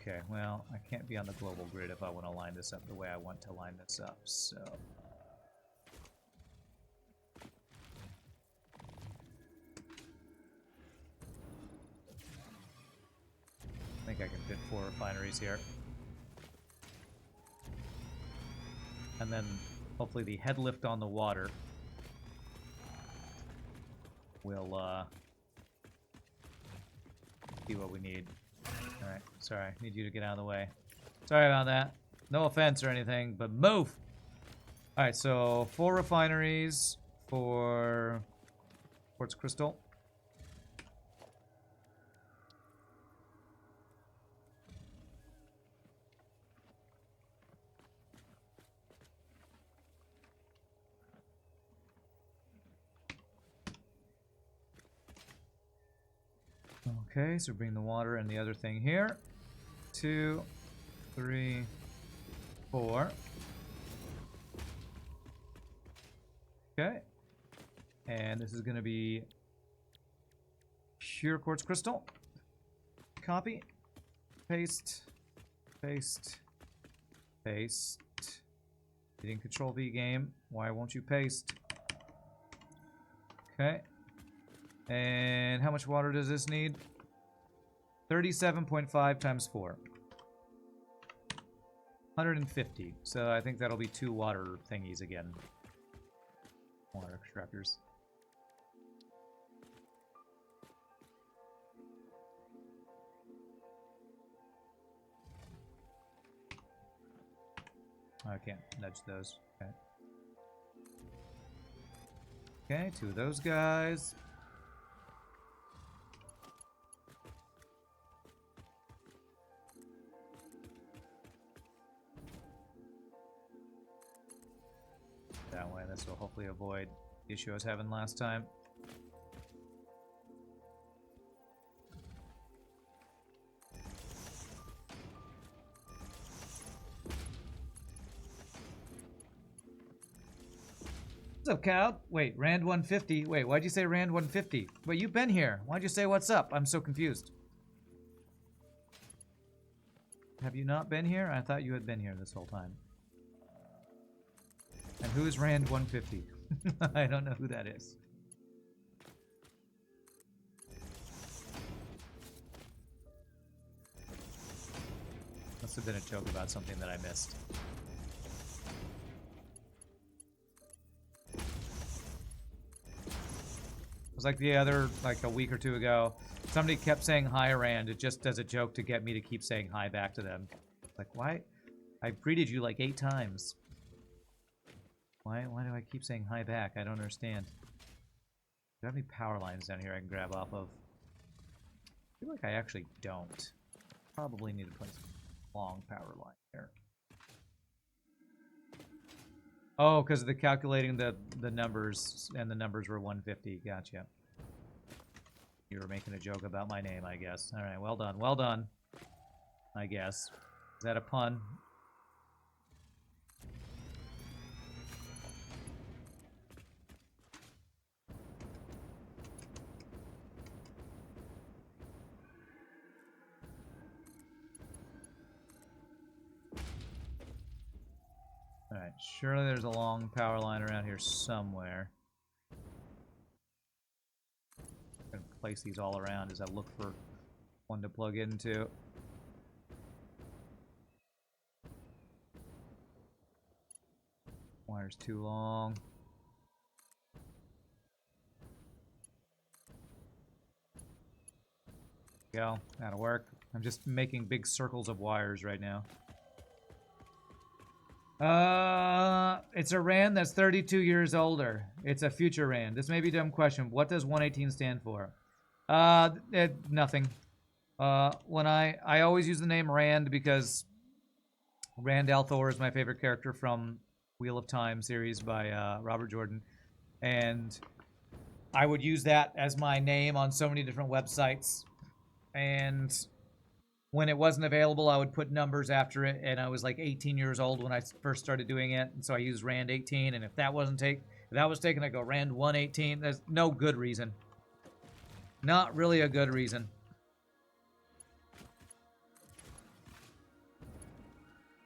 Okay, well, I can't be on the global grid if I want to line this up the way I want to line this up, so... I think I can fit 4 refineries here. And then, hopefully the head lift on the water will, be what we need. Alright, sorry, I need you to get out of the way. Sorry about that. No offense or anything, but move! Alright, so 4 refineries for quartz crystal. Okay, so bring the water and the other thing here. 2, 3, 4. Okay. And this is going to be pure quartz crystal. Copy. Paste. Paste. Paste. Hitting Control V game. Why won't you paste? Okay. And how much water does this need? 37.5 times 4. 150. So I think that'll be 2 water thingies again. Water extractors. I can't nudge those. Okay. Okay, 2 of those guys. That way, this will hopefully avoid the issue I was having last time. What's up, Cal? Wait, Rand 150. Wait, why'd you say Rand 150? Wait, you've been here. Why'd you say what's up? I'm so confused. Have you not been here? I thought you had been here this whole time. And who is Rand 150? I don't know who that is. Must have been a joke about something that I missed. was like like a week or two ago. Somebody kept saying hi, Rand, just as a joke to get me to keep saying hi back to them. Like, why? I've greeted you like 8 times. Why do I keep saying hi back? I don't understand. Do I have any power lines down here I can grab off of? I feel like I actually don't. Probably need to place a long power line here. Oh, because of the calculating the numbers, and the numbers were 150. Gotcha. You were making a joke about my name, I guess. All right, well done. Well done, I guess. Is that a pun? Alright, surely there's a long power line around here somewhere. I'm gonna place these all around as I look for one to plug into. Wire's too long. Go, that'll work. I'm just making big circles of wires right now. It's a Rand that's 32 years older. It's a future Rand. This may be a dumb question. What does 118 stand for? Nothing. When I always use the name Rand because Rand al'Thor is my favorite character from Wheel of Time series by Robert Jordan, and I would use that as my name on so many different websites. And when it wasn't available, I would put numbers after it, and I was like 18 years old when I first started doing it, and so I used Rand 18, and if that was taken, I go Rand 118. There's no good reason. Not really a good reason.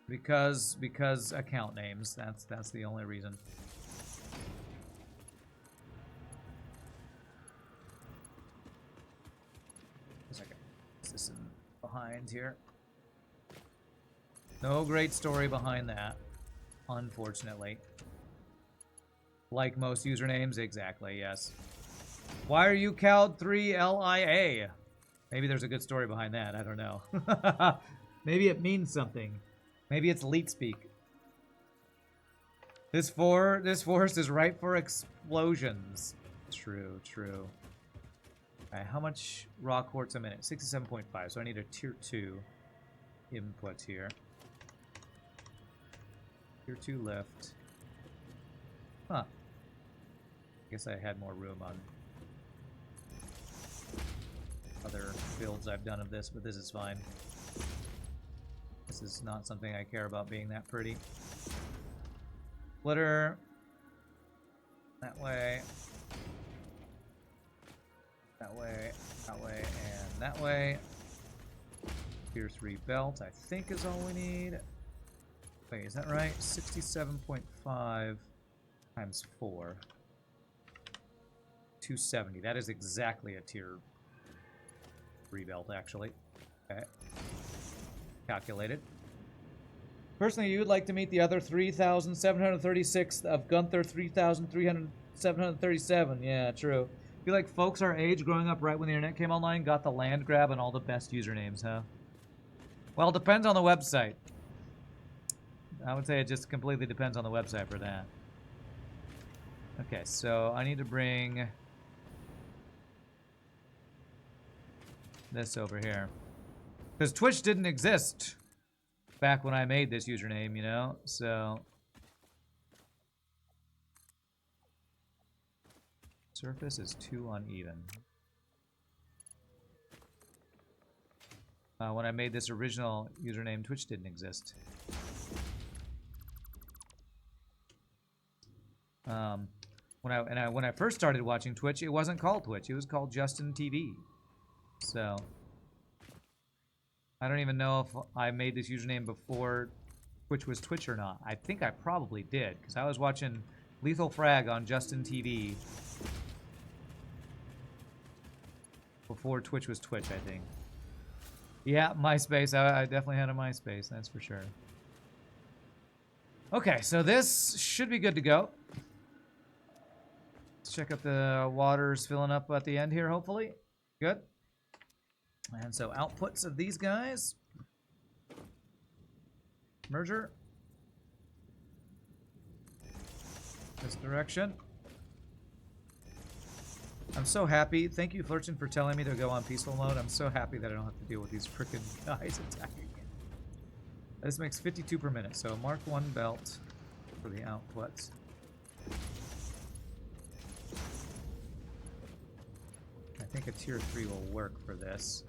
Because account names. That's the only reason. A second. Is this in behind here? No great story behind that, unfortunately. Like most usernames, exactly, yes. Why are you Cowd3LIA? Maybe there's a good story behind that, I don't know. Maybe it means something. Maybe it's leet speak. This forest is ripe for explosions. True, true. Alright, how much raw quartz a minute? 67.5, so I need a tier 2 input here. Tier 2 lift. Huh. I guess I had more room on other builds I've done of this, but this is fine. This is not something I care about being that pretty. Splitter. That way. That way, and that way. Tier 3 belt, I think is all we need. Wait, is that right? 67.5 times 4. 270. That is exactly a tier 3 belt, actually. Okay. Calculated. Personally, you would like to meet the other 3,736 of Gunther 3,737. Yeah, true. I feel like folks our age growing up right when the internet came online got the land grab and all the best usernames, huh? Well, it depends on the website. I would say it just completely depends on the website for that. Okay, so I need to bring this over here. Because Twitch didn't exist back when I made this username, you know? So surface is too uneven. When I made this original username, Twitch didn't exist. When I first started watching Twitch, it wasn't called Twitch. It was called Justin TV. So I don't even know if I made this username before Twitch was Twitch or not. I think I probably did, because I was watching Lethal Frag on Justin TV before Twitch was Twitch, I think. Yeah, MySpace. I definitely had a MySpace, that's for sure. Okay, so this should be good to go. Let's check out the waters filling up at the end here, hopefully. Good. And so outputs of these guys. Merger. This direction. I'm so happy. Thank you, Flirtin, for telling me to go on peaceful mode. I'm so happy that I don't have to deal with these frickin' guys attacking me. This makes 52 per minute, so mark 1 belt for the outputs. I think a tier 3 will work for this.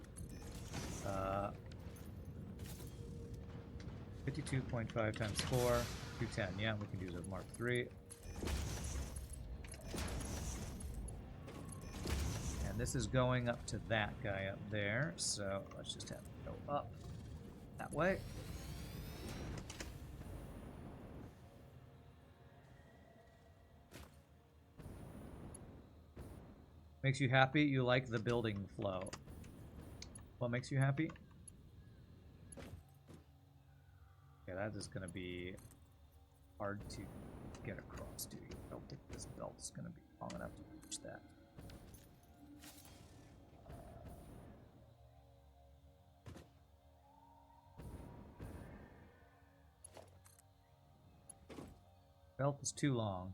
52.5 times 4, 210. Yeah, we can use a mark 3. And this is going up to that guy up there, so let's just have it go up that way. Makes you happy? You like the building flow. What makes you happy? Yeah, that is going to be hard to get across, dude. I don't think this belt is going to be long enough to reach that. Belt is too long.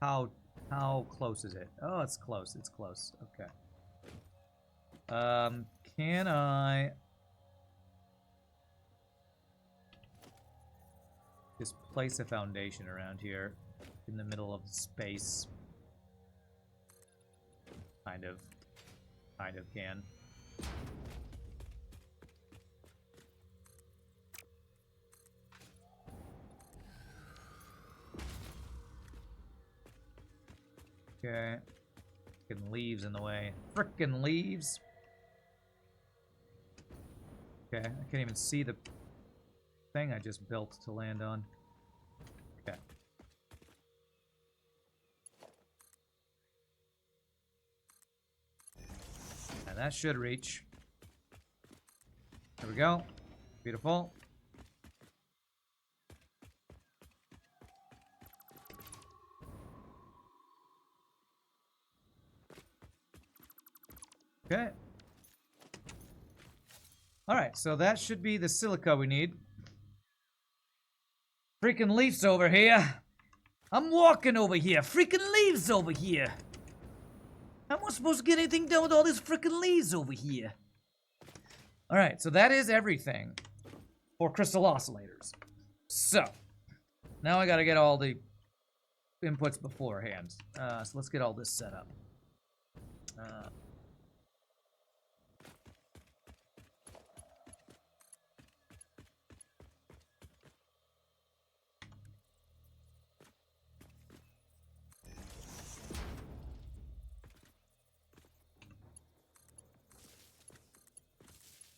How close is it? Oh, it's close. It's close. Okay. Can I just place a foundation around here in the middle of space? Kind of can. Okay. Frickin' leaves in the way. Frickin' leaves! Okay, I can't even see the thing I just built to land on. Okay. And that should reach. There we go. Beautiful. Okay. Alright, so that should be the silica we need. Freaking leaves over here. I'm walking over here. Freaking leaves over here. How am I supposed to get anything done with all these freaking leaves over here? Alright, so that is everything for crystal oscillators. So, now I gotta get all the inputs beforehand. So let's get all this set up.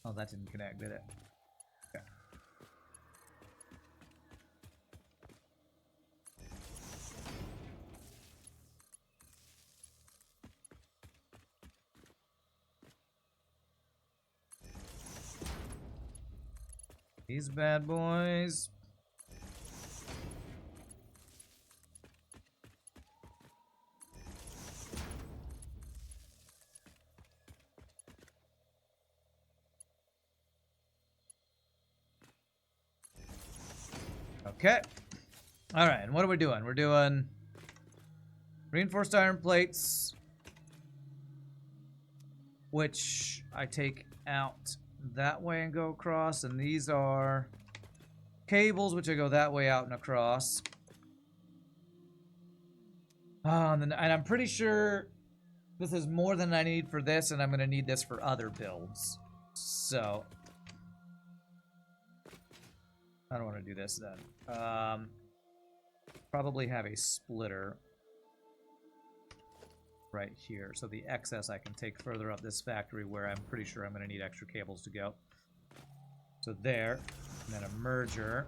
Oh, that didn't connect, did it? Okay. These bad boys. Okay. Alright, and what are we doing? We're doing reinforced iron plates, which I take out that way and go across, and these are cables, which I go that way out and across. And I'm pretty sure this is more than I need for this, and I'm going to need this for other builds. So I don't want to do this then. Probably have a splitter right here. So the excess I can take further up this factory where I'm pretty sure I'm going to need extra cables to go. So there. And then a merger.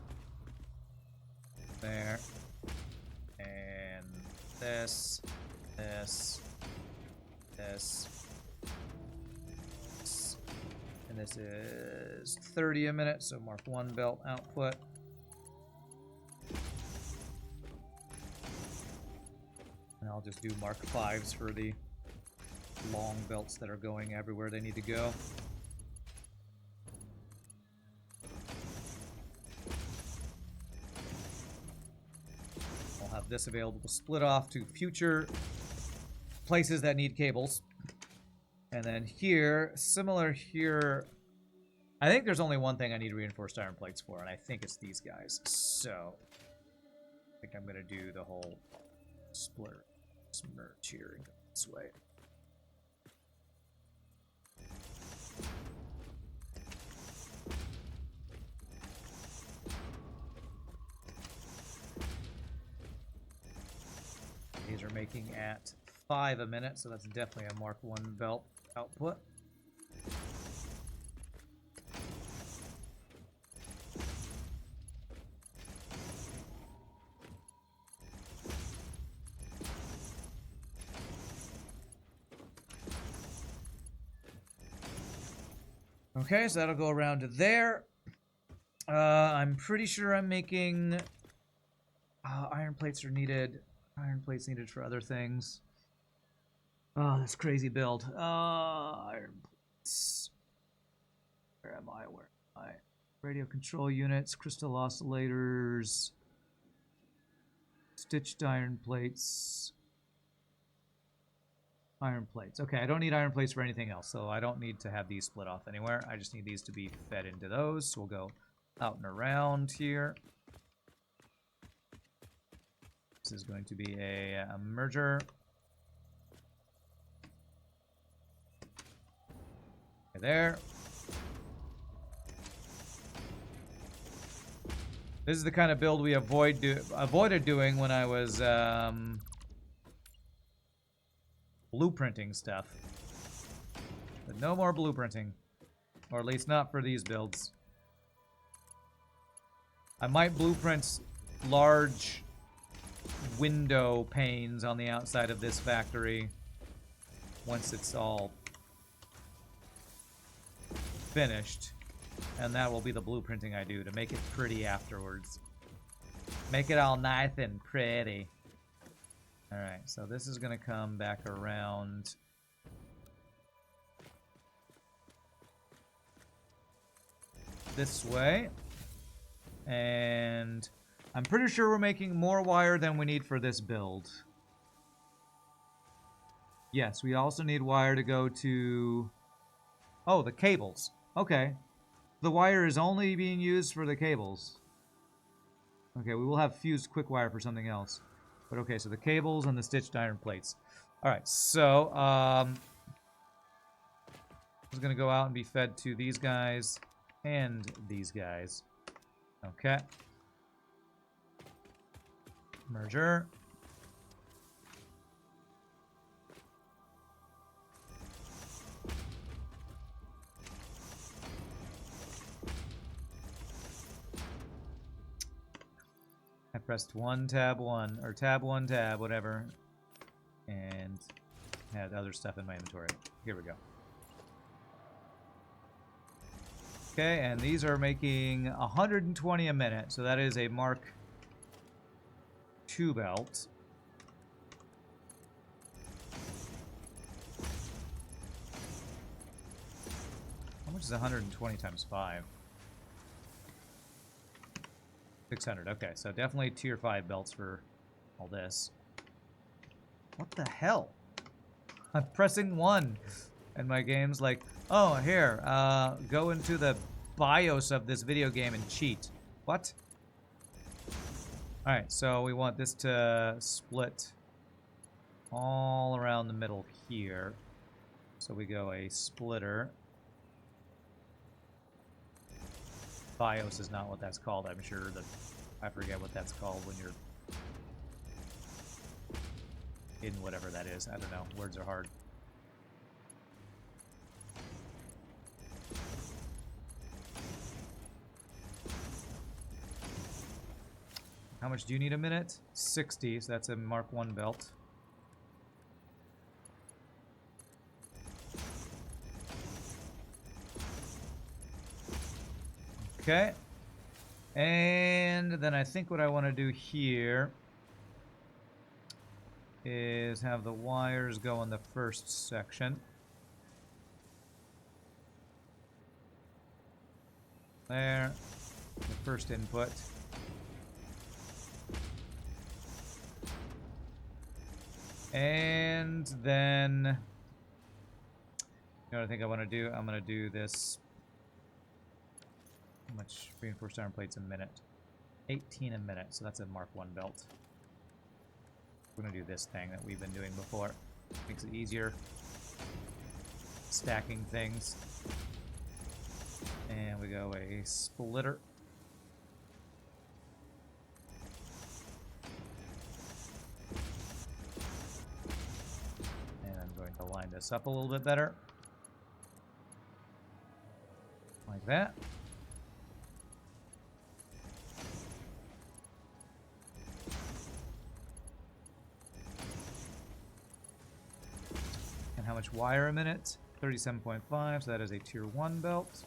There. And this. This. This. And this is 30 a minute, so mark 1 belt output. And I'll just do Mark 5s for the long belts that are going everywhere they need to go. I'll have this available to split off to future places that need cables. And then here, similar here, I think there's only one thing I need reinforced iron plates for, and I think it's these guys. So, I think I'm going to do the whole splitter merge here and go this way. These are making at 5 a minute, so that's definitely a Mark 1 belt output. Okay, so that'll go around to there. I'm pretty sure I'm making iron plates are needed. Iron plates needed for other things. Oh, this crazy build. Iron plates. Where am I? Where am I? Radio control units, crystal oscillators, stitched iron plates. Iron plates. Okay, I don't need iron plates for anything else, so I don't need to have these split off anywhere. I just need these to be fed into those. So we'll go out and around here. This is going to be a merger. Okay, there. This is the kind of build we avoided doing when I was blueprinting stuff. But no more blueprinting. Or at least not for these builds. I might blueprint large window panes on the outside of this factory once it's all finished. And that will be the blueprinting I do to make it pretty afterwards. Make it all nice and pretty. Alright, so this is going to come back around. This way. And I'm pretty sure we're making more wire than we need for this build. Yes, we also need wire to go to... Oh, the cables. Okay. The wire is only being used for the cables. Okay, we will have fused quick wire for something else. But okay, so the cables and the stitched iron plates. Alright, so this is going to go out and be fed to these guys and these guys. Okay. Merger. I pressed 1, tab 1, or tab 1, tab, whatever, and had other stuff in my inventory. Here we go. Okay, and these are making 120 a minute, so that is a Mark 2 belt. How much is 120 times 5? 600. Okay, so definitely tier 5 belts for all this. What the hell? I'm pressing 1, and my game's like, oh, here, go into the BIOS of this video game and cheat. What? Alright, so we want this to split all around the middle here. So we go a splitter. BIOS is not what that's called. I'm sure that I forget what that's called when you're in whatever that is. I don't know. Words are hard. How much do you need a minute? 60, so that's a Mark 1 belt. Okay. And then I think what I want to do here is have the wires go in the first section. There, the first input. And then, you know what I think I want to do? I'm going to do this. How much reinforced iron plates a minute? 18 a minute, so that's a Mark 1 belt. We're going to do this thing that we've been doing before. Makes it easier. Stacking things. And we go a splitter. And I'm going to line this up a little bit better. Like that. And how much wire a minute? 37.5, so that is a tier 1 belt.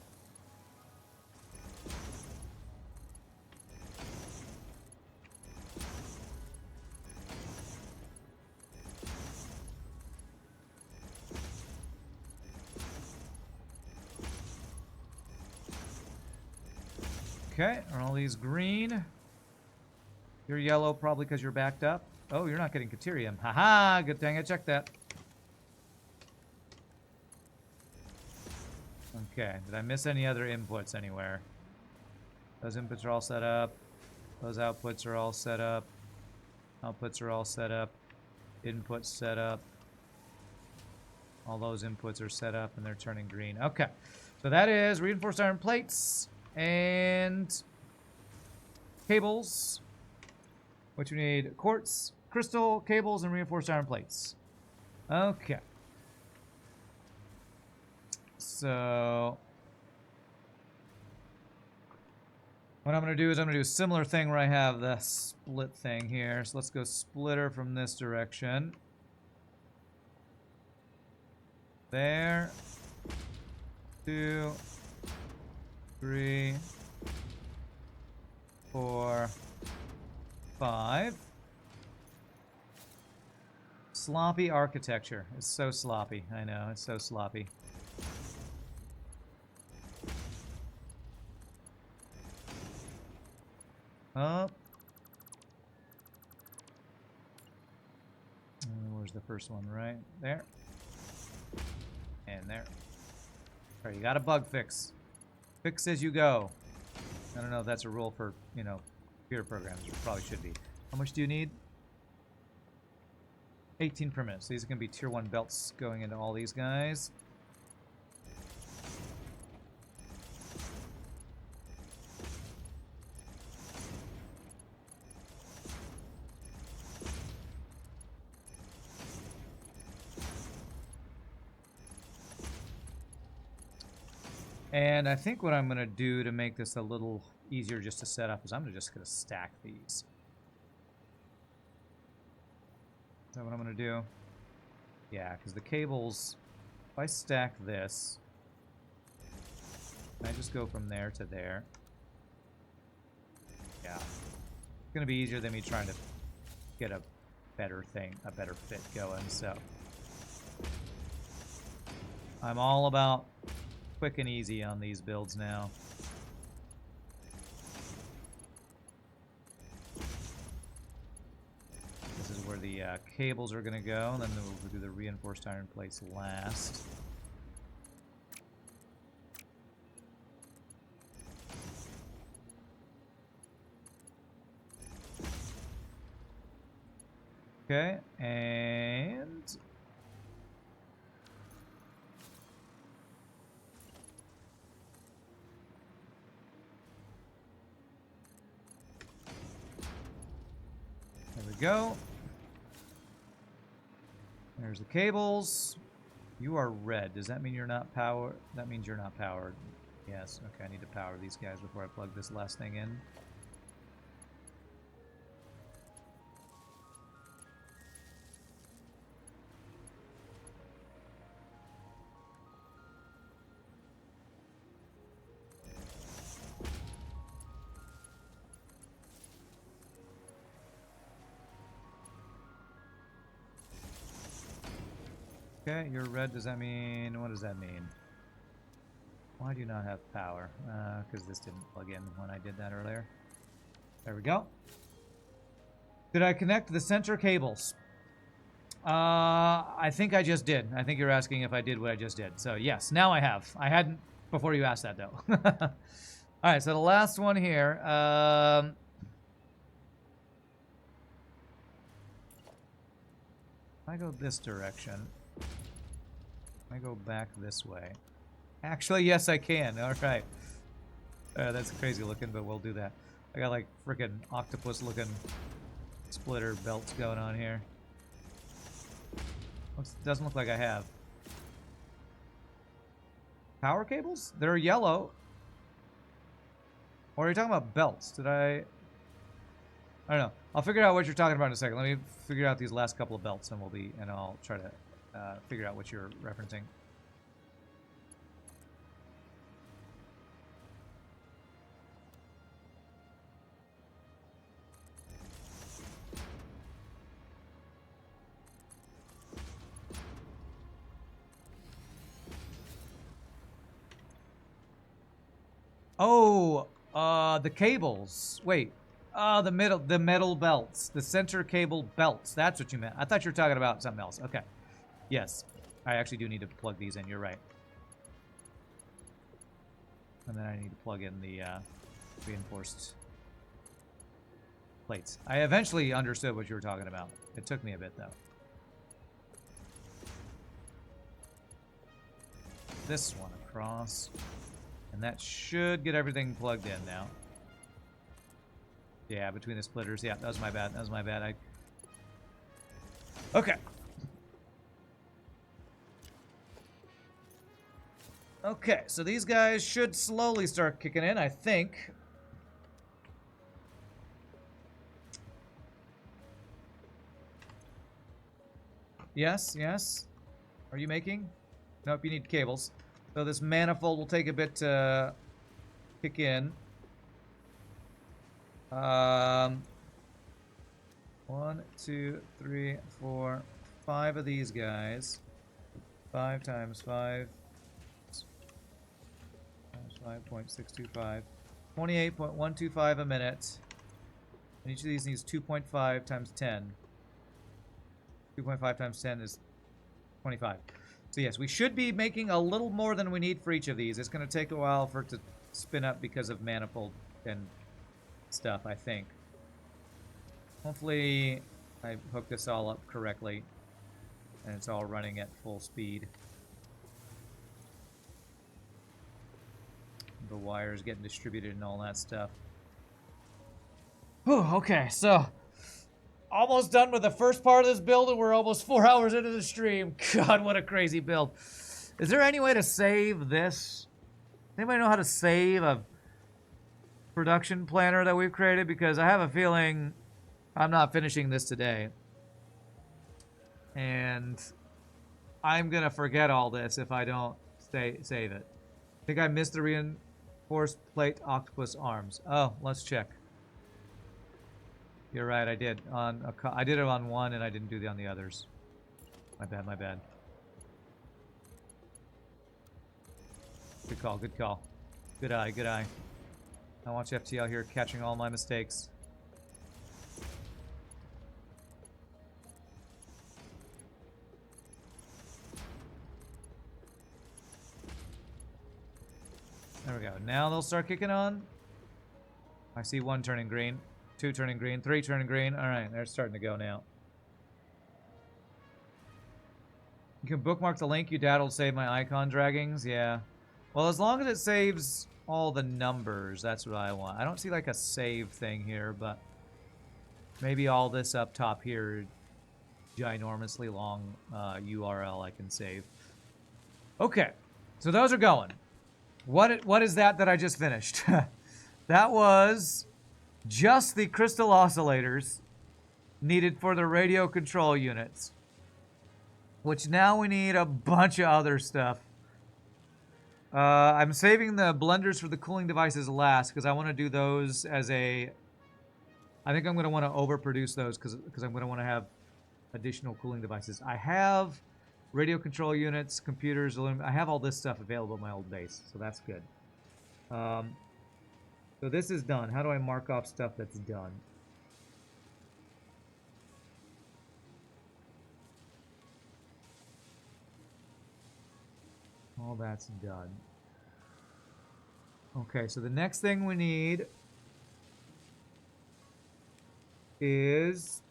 Okay, are all these green? You're yellow probably because you're backed up. Oh, you're not getting Caterium. Haha, good thing I checked that. Okay, did I miss any other inputs anywhere? Those inputs are all set up. Those outputs are all set up. Outputs are all set up. Inputs set up. All those inputs are set up and they're turning green. Okay, so that is reinforced iron plates and cables, which we need quartz, crystal, cables, and reinforced iron plates. Okay. So what I'm going to do is I'm going to do a similar thing where I have the split thing here. So let's go splitter from this direction. There. 2, 3, 4, 5. Sloppy architecture. It's so sloppy. I know, it's so sloppy. Oh. Where's the first one? Right there. And there. Alright, you got a bug fix. Fix as you go. I don't know if that's a rule for, you know, computer programs. It probably should be. How much do you need? 18 per minute. So these are going to be tier 1 belts going into all these guys. And I think what I'm going to do to make this a little easier just to set up is I'm just going to stack these. Is that what I'm going to do? Yeah, because the cables, if I stack this, I just go from there to there. Yeah. It's going to be easier than me trying to get a better thing, a better fit going, so. I'm all about quick and easy on these builds now. This is where the cables are going to go, and then we'll do the reinforced iron plates last. Okay, and there we go. There's the cables. You are red. Does that mean you're not powered? That means you're not powered. Yes. Okay, I need to power these guys before I plug this last thing in. Okay, you're red. Does that mean... What does that mean? Why do you not have power? Because this didn't plug in when I did that earlier. There we go. Did I connect the center cables? I think I just did. I think you're asking if I did what I just did. So yes, now I have. I hadn't before you asked that though. All right, so the last one here. I go this direction. I go back this way. Actually, yes, I can. All right. That's crazy looking, but we'll do that. I got like freaking octopus looking splitter belts going on here. Doesn't look like I have. Power cables? They're yellow. Or are you talking about belts? Did I don't know. I'll figure out what you're talking about in a second. Let me figure out these last couple of belts, and I'll try to figure out what you're referencing. Oh, the cables. Wait. The metal belts. The center cable belts. That's what you meant. I thought you were talking about something else. Okay. Yes. I actually do need to plug these in. You're right. And then I need to plug in the reinforced plates. I eventually understood what you were talking about. It took me a bit, though. This one across. And that should get everything plugged in now. Yeah, between the splitters. Yeah, that was my bad. That was my bad. Okay. Okay, so these guys should slowly start kicking in, I think. Yes, yes. Are you making? Nope, you need cables. So this manifold will take a bit to kick in. 1, 2, 3, 4, 5 of these guys. 5 times 5 times 5.625. 28.125 a minute. And each of these needs 2.5 times 10. 2.5 times 10 is 25. So yes, we should be making a little more than we need for each of these. It's going to take a while for it to spin up because of manifold and stuff, I think. Hopefully I hooked this all up correctly and it's all running at full speed. The wires getting distributed and all that stuff. Whew, okay, so almost done with the first part of this build, and we're almost 4 hours into the stream. God, what a crazy build. Is there any way to save this? Anybody know how to save a production planner that we've created? Because I have a feeling I'm not finishing this today. And I'm going to forget all this if I don't save it. I think I missed the reinforced plate octopus arms. Oh, let's check. You're right, I did. I did it on one and I didn't do it on the others. My bad, my bad. Good call, good call. Good eye, good eye. I want you FTL here catching all my mistakes. There we go. Now they'll start kicking on. I see 1 turning green. 2 turning green, 3 turning green. All right, they're starting to go now. You can bookmark the link. Your dad will save my icon draggings. Yeah. Well, as long as it saves all the numbers, that's what I want. I don't see like a save thing here, but maybe all this up top here, ginormously long URL I can save. Okay, so those are going. What is that I just finished? That was just the crystal oscillators needed for the radio control units, which now we need a bunch of other stuff. I'm saving the blenders for the cooling devices last because I want to do those as a... I think I'm going to want to overproduce those because I'm going to want to have additional cooling devices. I have Radio control units, computers, I have all this stuff available at my old base, so that's good. So this is done. How do I mark off stuff that's done? All that's done. Okay, so the next thing we need is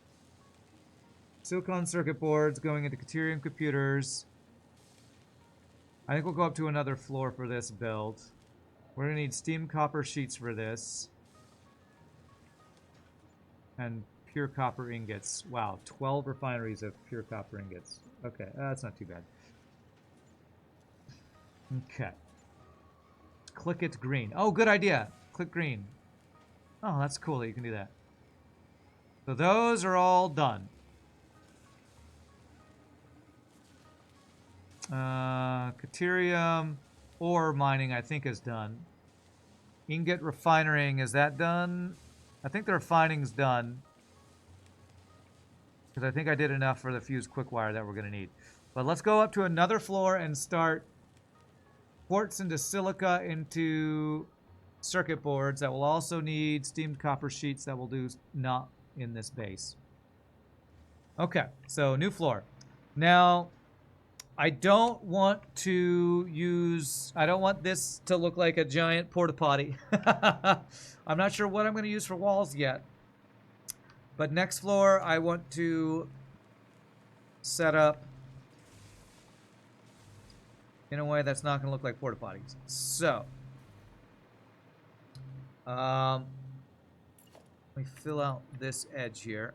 silicon circuit boards going into Caterium computers. I think we'll go up to another floor for this build. We're going to need steam copper sheets for this. And pure copper ingots. Wow, 12 refineries of pure copper ingots. Okay, that's not too bad. Okay. Click it green. Oh, good idea. Click green. Oh, that's cool that you can do that. So those are all done. Caterium ore mining, I think, is done. Ingot refining, is that done? I think the refining's done. Because I think I did enough for the fused quick wire that we're going to need. But let's go up to another floor and start quartz into silica into circuit boards that will also need steamed copper sheets that will do not in this base. Okay, so new floor. Now, I don't want this to look like a giant porta potty. I'm not sure what I'm going to use for walls yet. But next floor, I want to set up in a way that's not going to look like porta potties. So, let me fill out this edge here.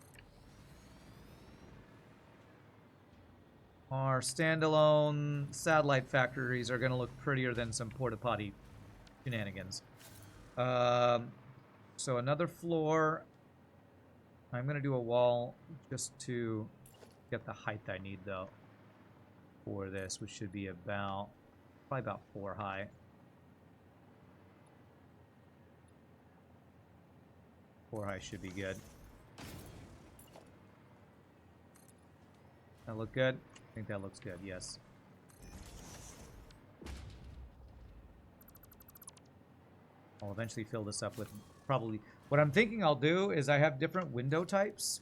Our standalone satellite factories are going to look prettier than some porta potty shenanigans. So another floor. I'm going to do a wall just to get the height I need, though, for this, which should be probably about 4 high. 4 high should be good. That look good? I think that looks good, yes. I'll eventually fill this up with probably... What I'm thinking I'll do is I have different window types.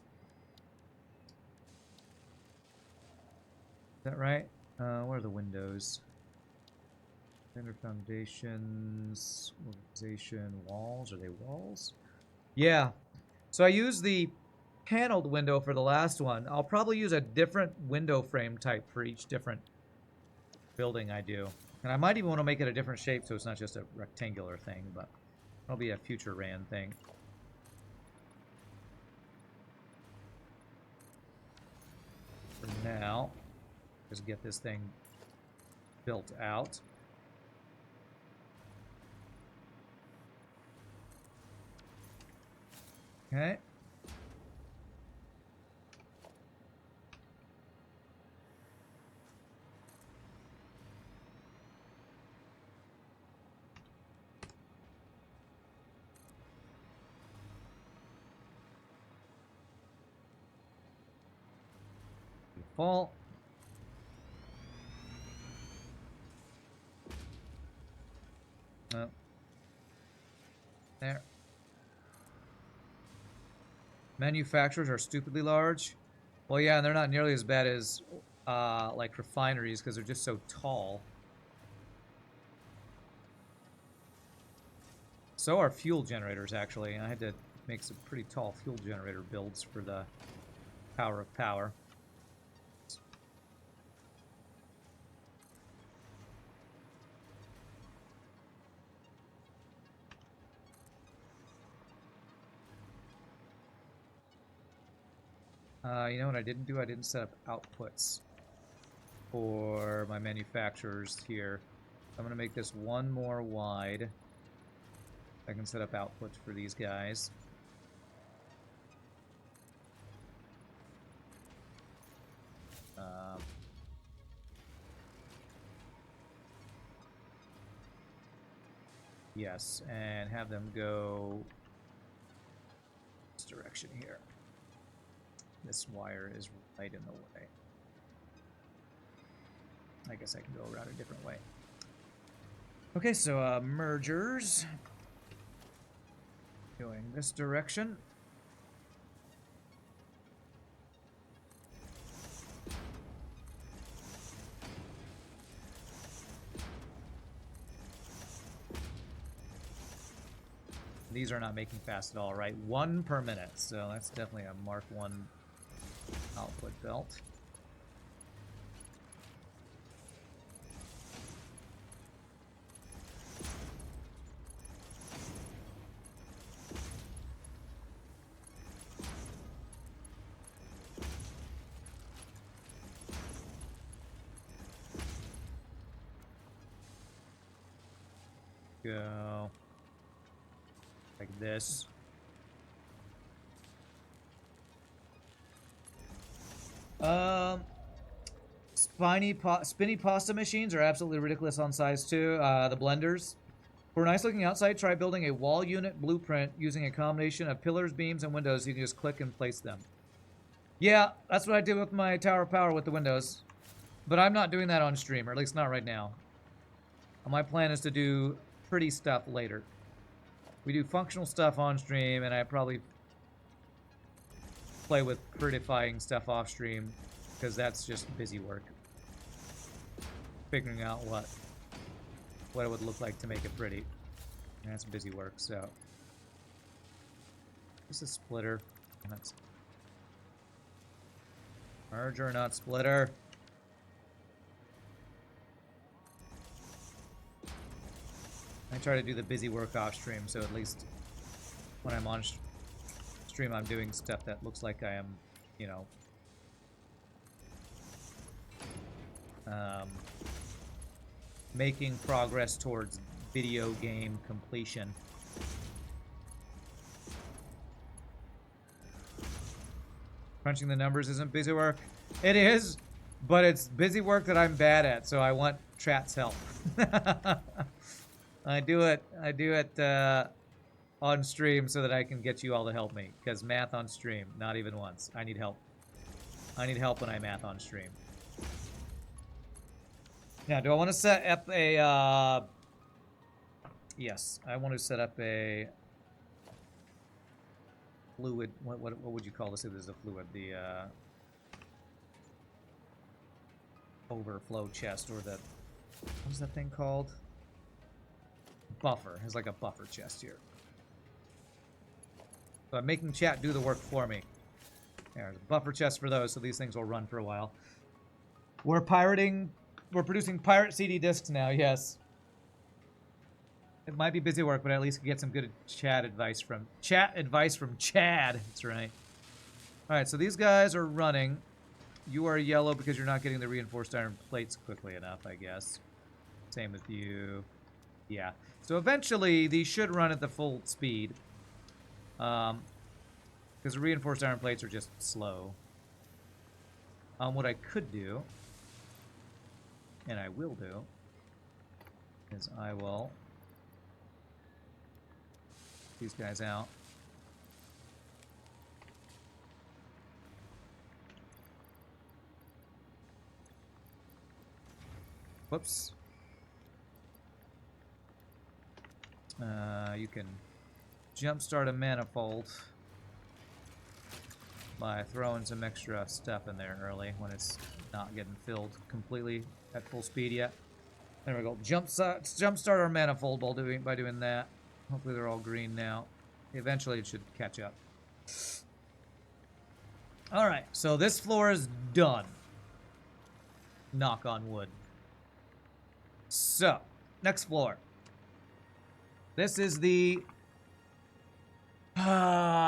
Is that right? Where are the windows? Standard foundations, organization, walls. Are they walls? Yeah. So I use the paneled window for the last one. I'll probably use a different window frame type for each different building I do. And I might even want to make it a different shape so it's not just a rectangular thing, but it'll be a future RAN thing. For now, just get this thing built out. Okay. Default. Oh. There. Manufacturers are stupidly large. Well, yeah, and they're not nearly as bad as like refineries because they're just so tall. So are fuel generators, actually. I had to make some pretty tall fuel generator builds for the power of power. You know what I didn't do? I didn't set up outputs for my manufacturers here. I'm going to make this one more wide. I can set up outputs for these guys. Yes, and have them go this direction here. This wire is right in the way. I guess I can go around a different way. Okay, so mergers. Going this direction. These are not making fast at all, right? 1 per minute, so that's definitely a Mark 1 output belt. Go like this. Spinny pasta machines are absolutely ridiculous on size too. The blenders. For a nice looking outside, try building a wall unit blueprint using a combination of pillars, beams, and windows. You can just click and place them. Yeah, that's what I did with my Tower of Power with the windows. But I'm not doing that on stream, or at least not right now. My plan is to do pretty stuff later. We do functional stuff on stream, and I probably play with prettifying stuff off stream, because that's just busy work. Figuring out what it would look like to make it pretty. And that's busy work, so. This is splitter. That's merger, not splitter. I try to do the busy work off stream, so at least when I'm on stream, I'm doing stuff that looks like I am, you know, making progress towards video game completion. Crunching the numbers isn't busy work. It is, but it's busy work that I'm bad at, so I want chat's help. I do it on stream so that I can get you all to help me, because math on stream, not even once. I need help. I need help when I math on stream. Now, do I want to set up a, yes, I want to set up a fluid, what would you call this if this is a fluid? The, overflow chest, or the, what's that thing called? Buffer. It's like a buffer chest here. So I'm making chat do the work for me. There's a buffer chest for those, so these things will run for a while. We're producing pirate CD discs now, yes. It might be busy work, but at least get some good chat advice from Chad. That's right. Alright, so these guys are running. You are yellow because you're not getting the reinforced iron plates quickly enough, I guess. Same with you. Yeah. So eventually, these should run at the full speed. Because the reinforced iron plates are just slow. What I could do, and I will do, is I will these guys out. Whoops. You can jumpstart a manifold by throwing some extra stuff in there early when it's not getting filled completely at full speed yet. There we go. Jumpstart our manifold by doing that. Hopefully they're all green now. Eventually it should catch up. Alright, so this floor is done. Knock on wood. So, next floor. This is the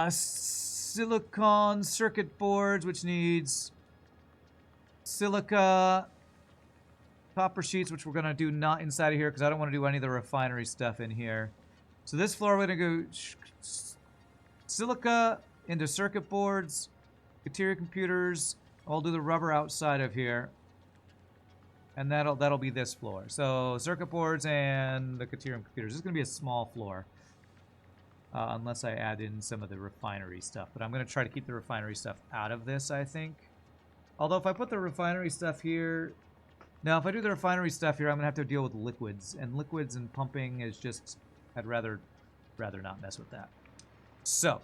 silicon circuit boards, which needs silica, copper sheets, which we're going to do not inside of here because I don't want to do any of the refinery stuff in here. So this floor, we're going to go silica into circuit boards, Kateria computers. I'll do the rubber outside of here. And that'll be this floor. So circuit boards and the Kateria computers. This is going to be a small floor. Unless I add in some of the refinery stuff. But I'm going to try to keep the refinery stuff out of this, I think. Although if I put the refinery stuff here, Now, if I do the refinery stuff here, I'm going to have to deal with liquids. And liquids and pumping is just... I'd rather not mess with that. So,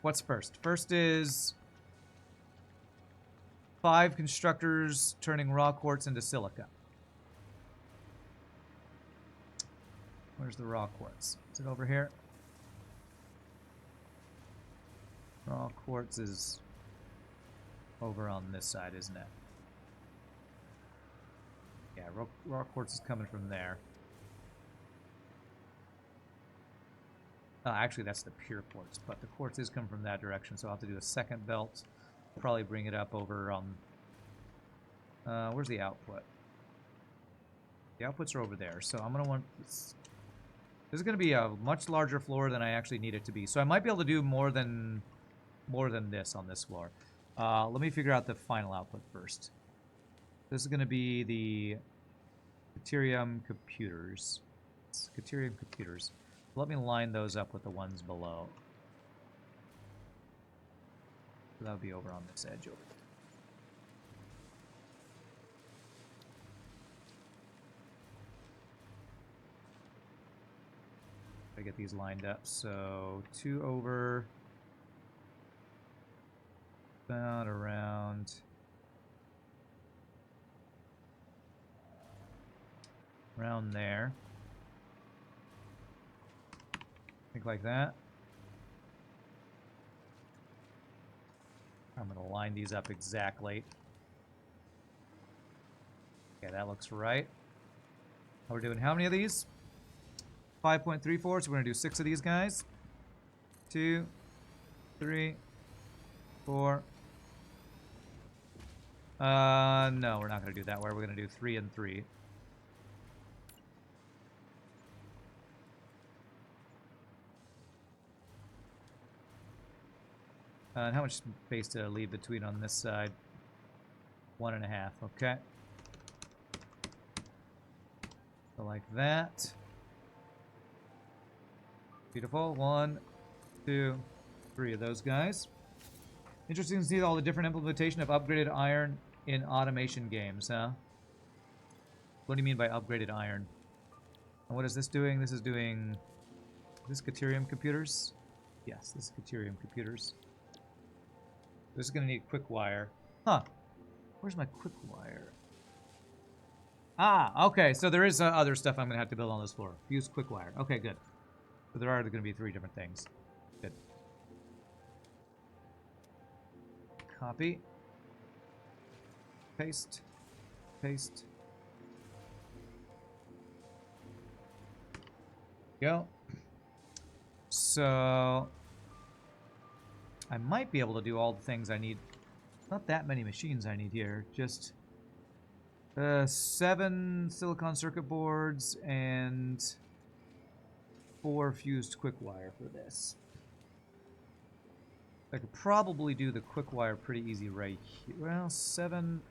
what's first? First is 5 constructors turning raw quartz into silica. Where's the raw quartz? Is it over here? Raw quartz is over on this side, isn't it? Yeah, raw quartz is coming from there. Actually, that's the pure quartz, but the quartz is coming from that direction, so I'll have to do a second belt. Probably bring it up over on... where's the output? The outputs are over there, so I'm going to want... This is going to be a much larger floor than I actually need it to be, so I might be able to do more than this on this floor. Let me figure out the final output first. This is going to be the Caterium computers. Caterium computers. Let me line those up with the ones below. So that'll be over on this edge over there. I get these lined up. So 2 over, about around there. Think like that. I'm going to line these up exactly. Okay, that looks right. We're doing how many of these? 5.34, so we're going to do 6 of these guys. 2, 3, 4. No, we're not going to do that way. We're going to do 3 and 3. And how much space did I leave between on this side? 1.5, okay. So like that. Beautiful. 1, 2, 3 of those guys. Interesting to see all the different implementation of upgraded iron in automation games, huh? What do you mean by upgraded iron? And what is this doing? This is doing... Is this Caterium computers? Yes, this is Caterium computers. This is going to need quick wire. Huh. Where's my quick wire? Ah, okay. So there is other stuff I'm going to have to build on this floor. Use quick wire. Okay, good. So there are going to be 3 different things. Good. Copy. Paste. Paste. Go. So... I might be able to do all the things I need. Not that many machines I need here. Just 7 silicon circuit boards and 4 fused quick wire for this. I could probably do the quick wire pretty easy right here. Well, 7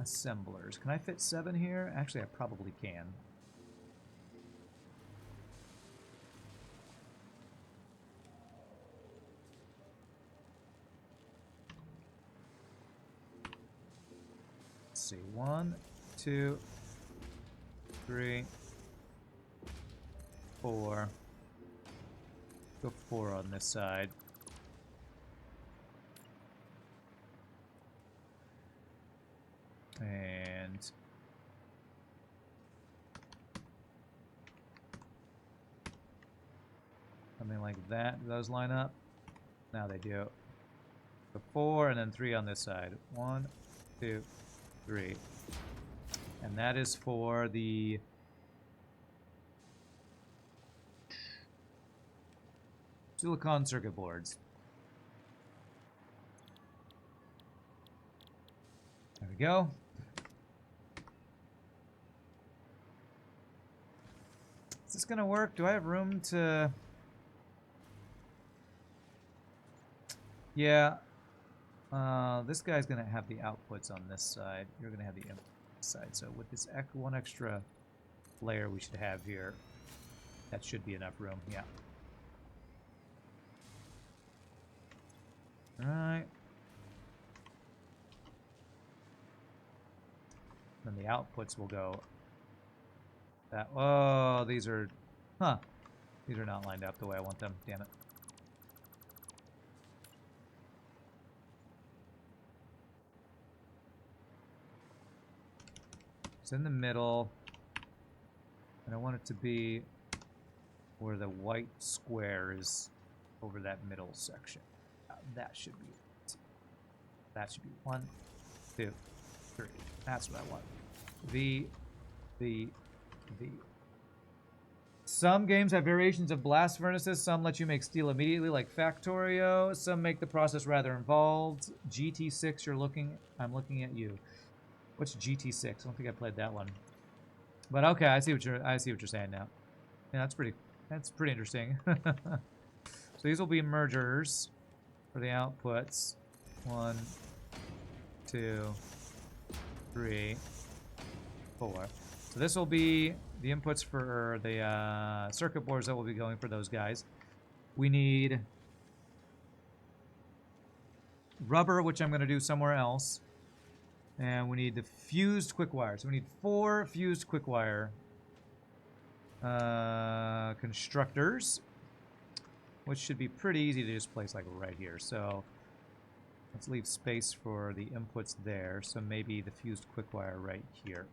assemblers. Can I fit 7 here? Actually, I probably can. See, 1, 2, 3, 4. Go 4 on this side. And something like that. Do those line up? Now they do. So 4 and then 3 on this side. 1, 2, 3. And that is for the silicon circuit boards. There we go. Is this gonna work? Do I have room to... Yeah. This guy's gonna have the outputs on this side. You're gonna have the inputs side. So with this one extra layer we should have here, that should be enough room. Yeah. Alright. Then the outputs will go that. Oh, these are. Huh. These are not lined up the way I want them. Damn it. It's in the middle. And I want it to be where the white square is over that middle section. That should be it. That should be 1, 2, 3. That's what I want. V. Some games have variations of blast furnaces. Some let you make steel immediately, like Factorio. Some make the process rather involved. GT6, I'm looking at you. What's GT6? I don't think I played that one. But okay, I see what you're saying now. Yeah, that's pretty interesting. So these will be mergers for the outputs. 1, 2, 3, 4. So this will be the inputs for the circuit boards that will be going for those guys. We need rubber, which I'm going to do somewhere else. And we need the fused quick wire. So we need 4 fused quick wire constructors, which should be pretty easy to just place like right here. So let's leave space for the inputs there. So maybe the fused quick wire right here.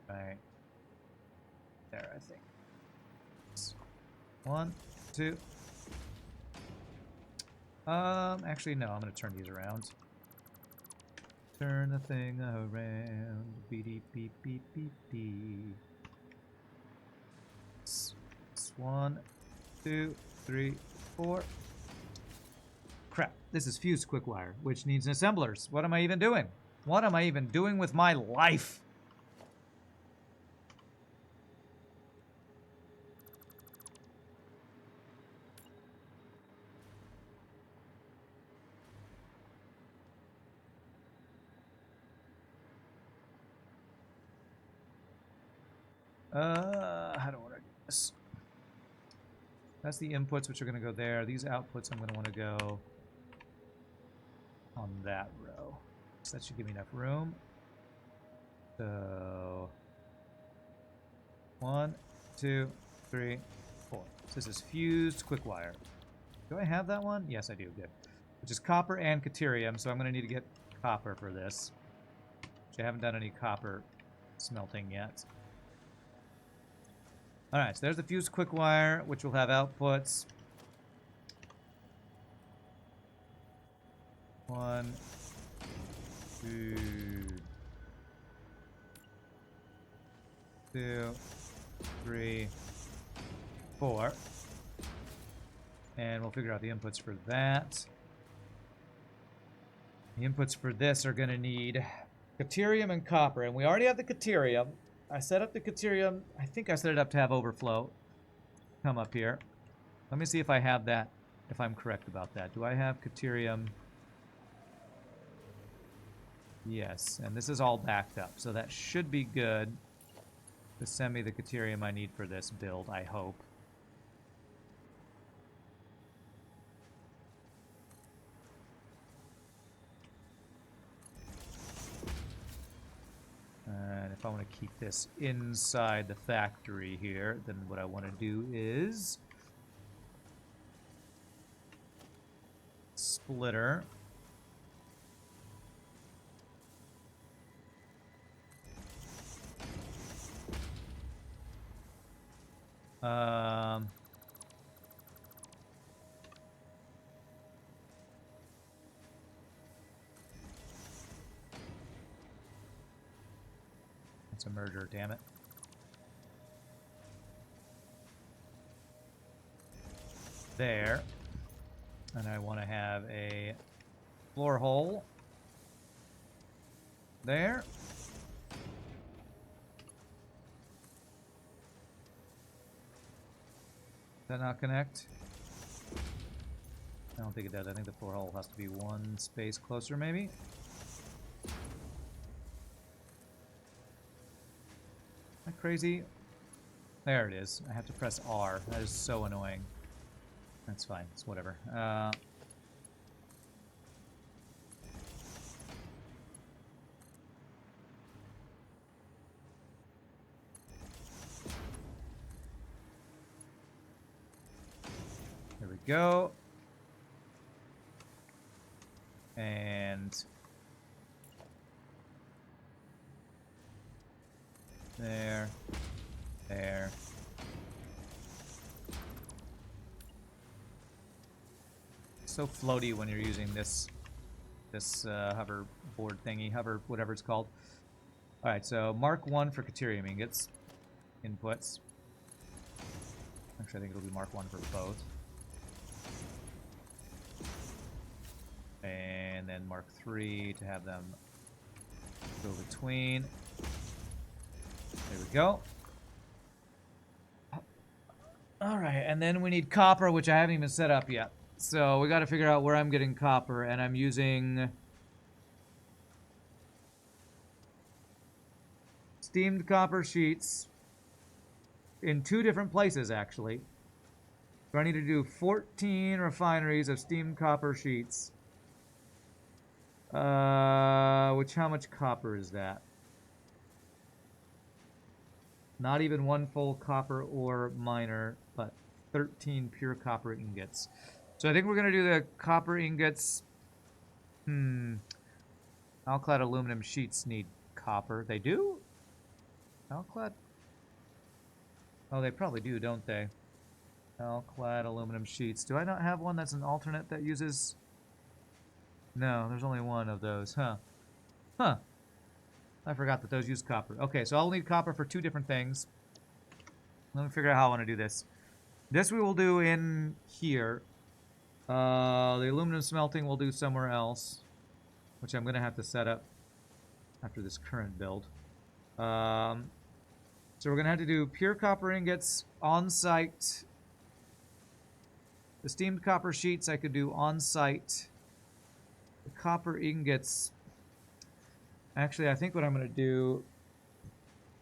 Right there, I think. 1, 2. Actually, no, I'm going to turn these around. Turn the thing around. Beep, beep, beep, beep, beep. 1, 2, 3, 4. Crap, this is fused quick wire, which needs assemblers. What am I even doing? What am I even doing with my life? How do I want to do this? That's the inputs, which are going to go there. These outputs, I'm going to want to go on that row. So that should give me enough room. So 1, 2, 3, 4. So this is fused quick wire. Do I have that one? Yes, I do. Good. Which is copper and caterium, so I'm going to need to get copper for this. Which I haven't done any copper smelting yet. Alright, so there's the fused quick wire, which will have outputs. 1, 2, 2, 3, 4. And we'll figure out the inputs for that. The inputs for this are going to need caterium and copper, and we already have the caterium. I set up the caterium. I think I set it up to have overflow come up here. Let me see if I have that, if I'm correct about that. Do I have caterium? Yes, and this is all backed up, so that should be good to send me the caterium I need for this build, I hope. And if I want to keep this inside the factory here, then what I want to do is splitter. It's a merger, damn it. There. And I want to have a floor hole there. Does that not connect? I don't think it does. I think the floor hole has to be one space closer, maybe. that crazy? There it is. I have to press R. That is so annoying. That's fine. It's whatever. There we go. And there. There. So floaty when you're using this hover board thingy, hover whatever it's called. All right, so Mark 1 for Caterium ingots inputs. Actually, I think it'll be Mark 1 for both. And then Mark 3 to have them go between. There we go. All right, and then we need copper, which I haven't even set up yet. So we got to figure out where I'm getting copper, and I'm using steamed copper sheets in 2 different places, actually. So I need to do 14 refineries of steamed copper sheets. Which, how much copper is that? Not even 1 full copper ore miner, but 13 pure copper ingots. So I think we're going to do the copper ingots. Alclad aluminum sheets need copper. They do? Alclad? Oh, they probably do, don't they? Alclad aluminum sheets. Do I not have one that's an alternate that uses... No, there's only one of those. Huh. Huh. I forgot that those use copper. Okay, so I'll need copper for 2 different things. Let me figure out how I want to do this. This we will do in here. The aluminum smelting we'll do somewhere else, which I'm going to have to set up after this current build. So we're going to have to do pure copper ingots on site. The steamed copper sheets I could do on site. The copper ingots... Actually, I think what I'm going to do,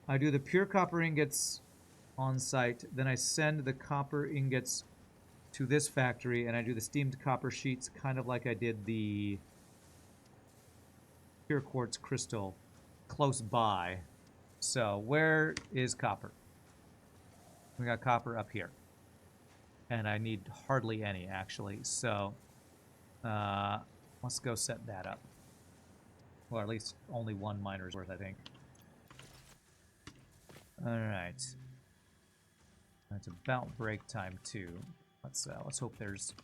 I do the pure copper ingots on site, then I send the copper ingots to this factory, and I do the steamed copper sheets kind of like I did the pure quartz crystal close by. So where is copper? We got copper up here. And I need hardly any, actually. So let's go set that up. Well, at least only 1 miner's worth, I think. Alright. It's about break time, too. Let's hope there's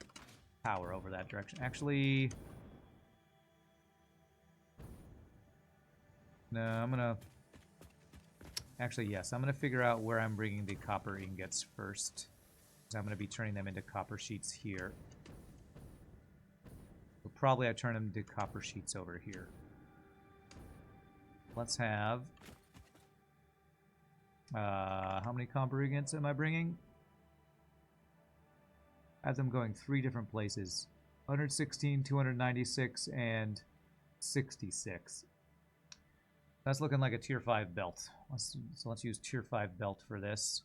power over that direction. Actually... No, I'm gonna... Actually, yes. I'm gonna figure out where I'm bringing the copper ingots first. So I'm gonna be turning them into copper sheets here. So probably I turn them into copper sheets over here. Let's have... how many copper ingots am I bringing? I have them going 3 different places. 116, 296, and 66. That's looking like a tier 5 belt. So let's use tier 5 belt for this.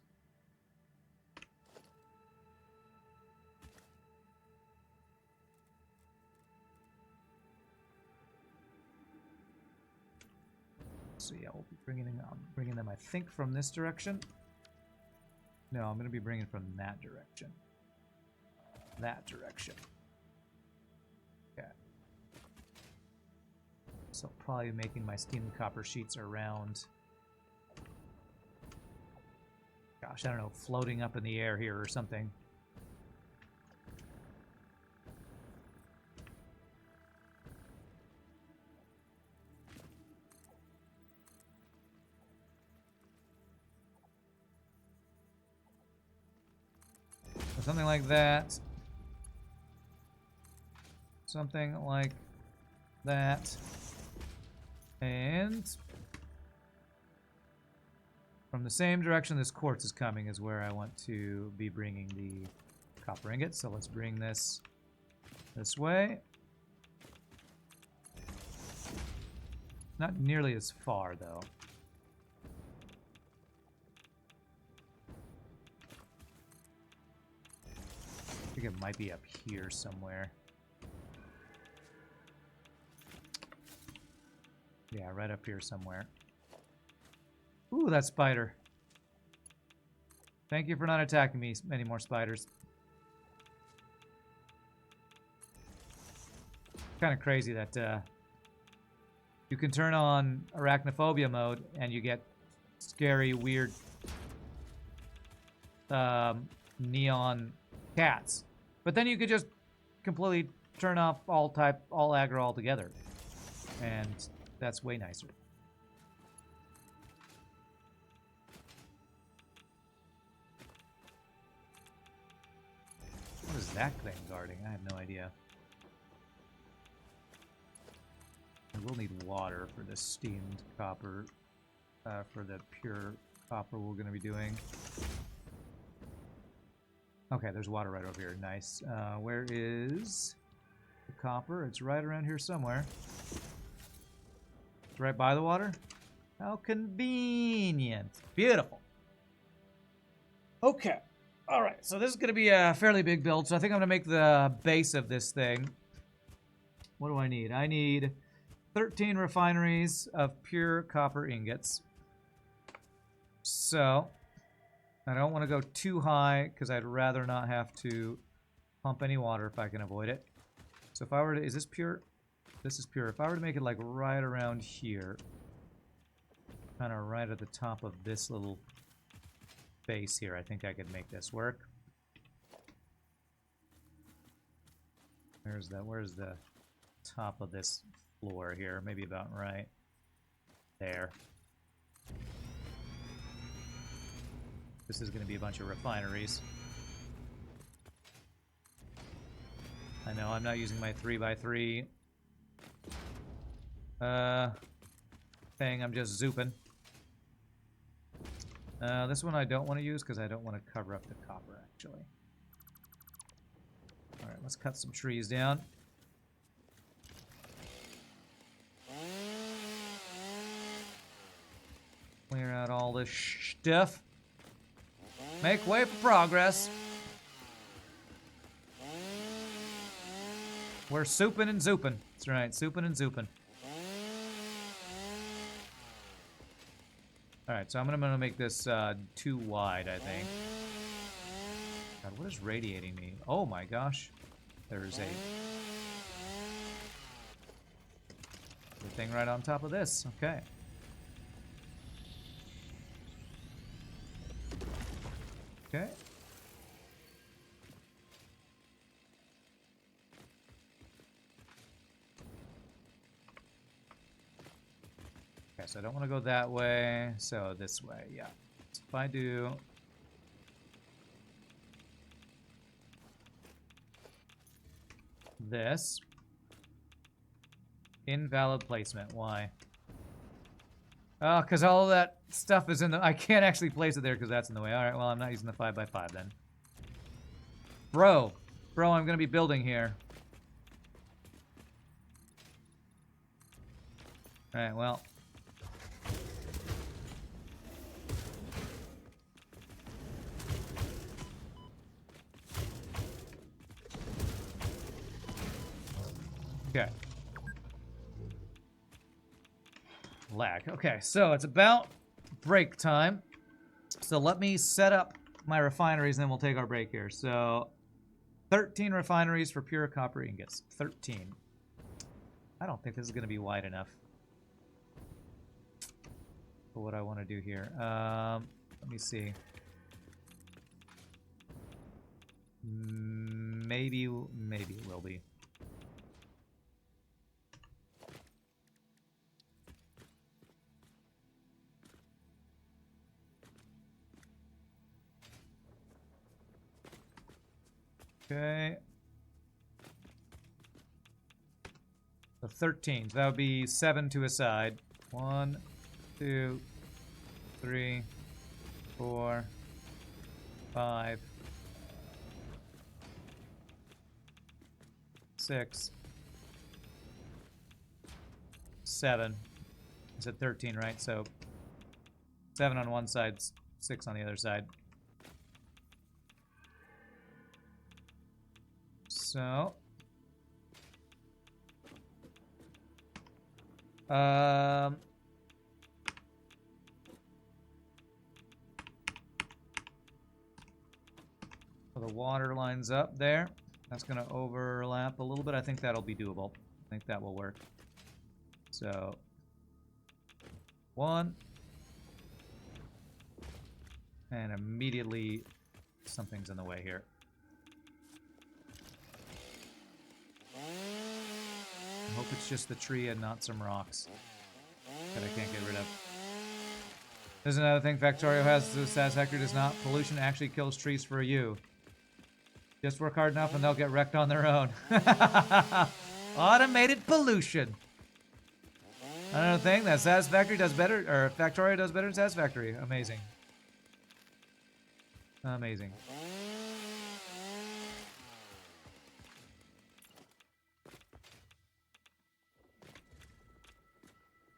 So yeah, we'll be bringing them, I think, from this direction. No, I'm going to be bringing from that direction. That direction. Okay. So probably making my steamed copper sheets around... Gosh, I don't know, floating up in the air here or something. Something like that. Something like that. And from the same direction this quartz is coming is where I want to be bringing the copper ingots. So let's bring this way. Not nearly as far, though. think it might be up here somewhere. Yeah, right up here somewhere. Ooh, that spider. Thank you for not attacking me, many more spiders. Kind of crazy that you can turn on arachnophobia mode and you get scary, weird neon cats. But then you could just completely turn off all aggro altogether. And that's way nicer. What is that thing guarding? I have no idea. I will need water for this steamed copper, for the pure copper we're going to be doing. Okay, there's water right over here. Nice. Where is the copper? It's right around here somewhere. It's right by the water? How convenient. Beautiful. Okay. All right, so this is going to be a fairly big build, so I think I'm going to make the base of this thing. What do I need? I need 13 refineries of pure copper ingots. So, I don't want to go too high because I'd rather not have to pump any water if I can avoid it. So if I were to, is this pure? This is pure. If I were to make it like right around here, kind of right at the top of this little base here, I think I could make this work. Where's the top of this floor here? Maybe about right there. This is going to be a bunch of refineries. I know I'm not using my 3x3 thing. I'm just zooping. This one I don't want to use because I don't want to cover up the copper, actually. Alright, let's cut some trees down. Clear out all this stuff. Make way for progress. We're souping and zooping. That's right, souping and zooping. Alright, so I'm gonna make this too wide, I think. God, what is radiating me? Oh my gosh. There's a thing right on top of this. Okay. Okay. Okay, so I don't want to go that way, so this way, yeah. So if I do this, invalid placement, why? Oh, because all of that stuff is in the... I can't actually place it there because that's in the way. Alright, well, I'm not using the 5x5 then. Bro, I'm going to be building here. Alright, well... Okay. Lag. Okay, so it's about break time. So let me set up my refineries and then we'll take our break here. So 13 refineries for pure copper ingots. 13. I don't think this is going to be wide enough for what I want to do here. Let me see. Maybe it will be. Okay. So 13. So that would be 7 to a side. 1, 2, 3, 4, 5, 6, 7. I said 13, right? So 7 on one side, 6 on the other side. So, so the water lines up there. That's going to overlap a little bit. I think that'll be doable. I think that will work. So, 1. And immediately something's in the way here. I hope it's just the tree and not some rocks that I can't get rid of. There's another thing Factorio has the Satisfactory does not. Pollution actually kills trees for you. Just work hard enough and they'll get wrecked on their own. Automated pollution. Another thing that Satisfactory does better, or Factorio does better than Satisfactory. Amazing. Amazing.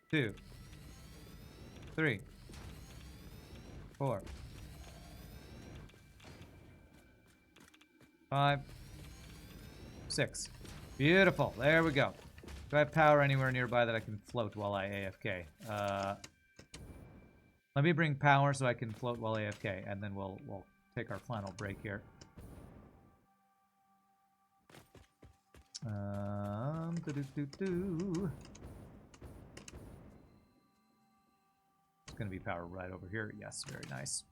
Two, 3, 4, 5, 6. Beautiful. There we go. Do I have power anywhere nearby that I can float while I AFK? Let me bring power so I can float while AFK, and then we'll take our final break here. It's going to be power right over here. Yes, very nice.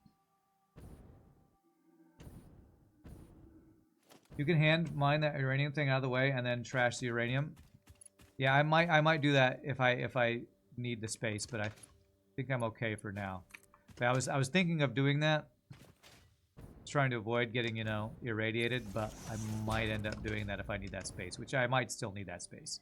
You can hand mine that uranium thing out of the way and then trash the uranium. Yeah, I might do that if I need the space, but I think I'm okay for now. But I was thinking of doing that, trying to avoid getting, you know, irradiated, but I might end up doing that if I need that space, which I might still need that space.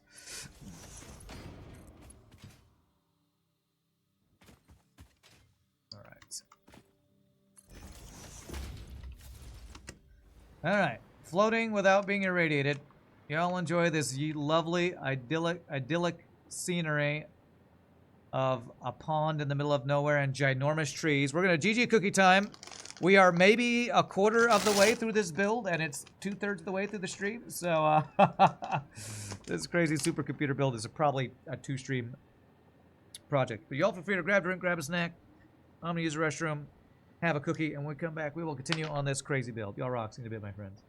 All right, floating without being irradiated. Y'all enjoy this lovely, idyllic scenery of a pond in the middle of nowhere and ginormous trees. We're gonna GG cookie time. We are maybe a quarter of the way through this build, and it's 2/3 of the way through the stream. So this crazy supercomputer build is probably a 2-stream project. But y'all feel free to grab a drink, grab a snack. I'm gonna use the restroom, have a cookie, and when we come back, we will continue on this crazy build. Y'all rock. See you in a bit, my friends.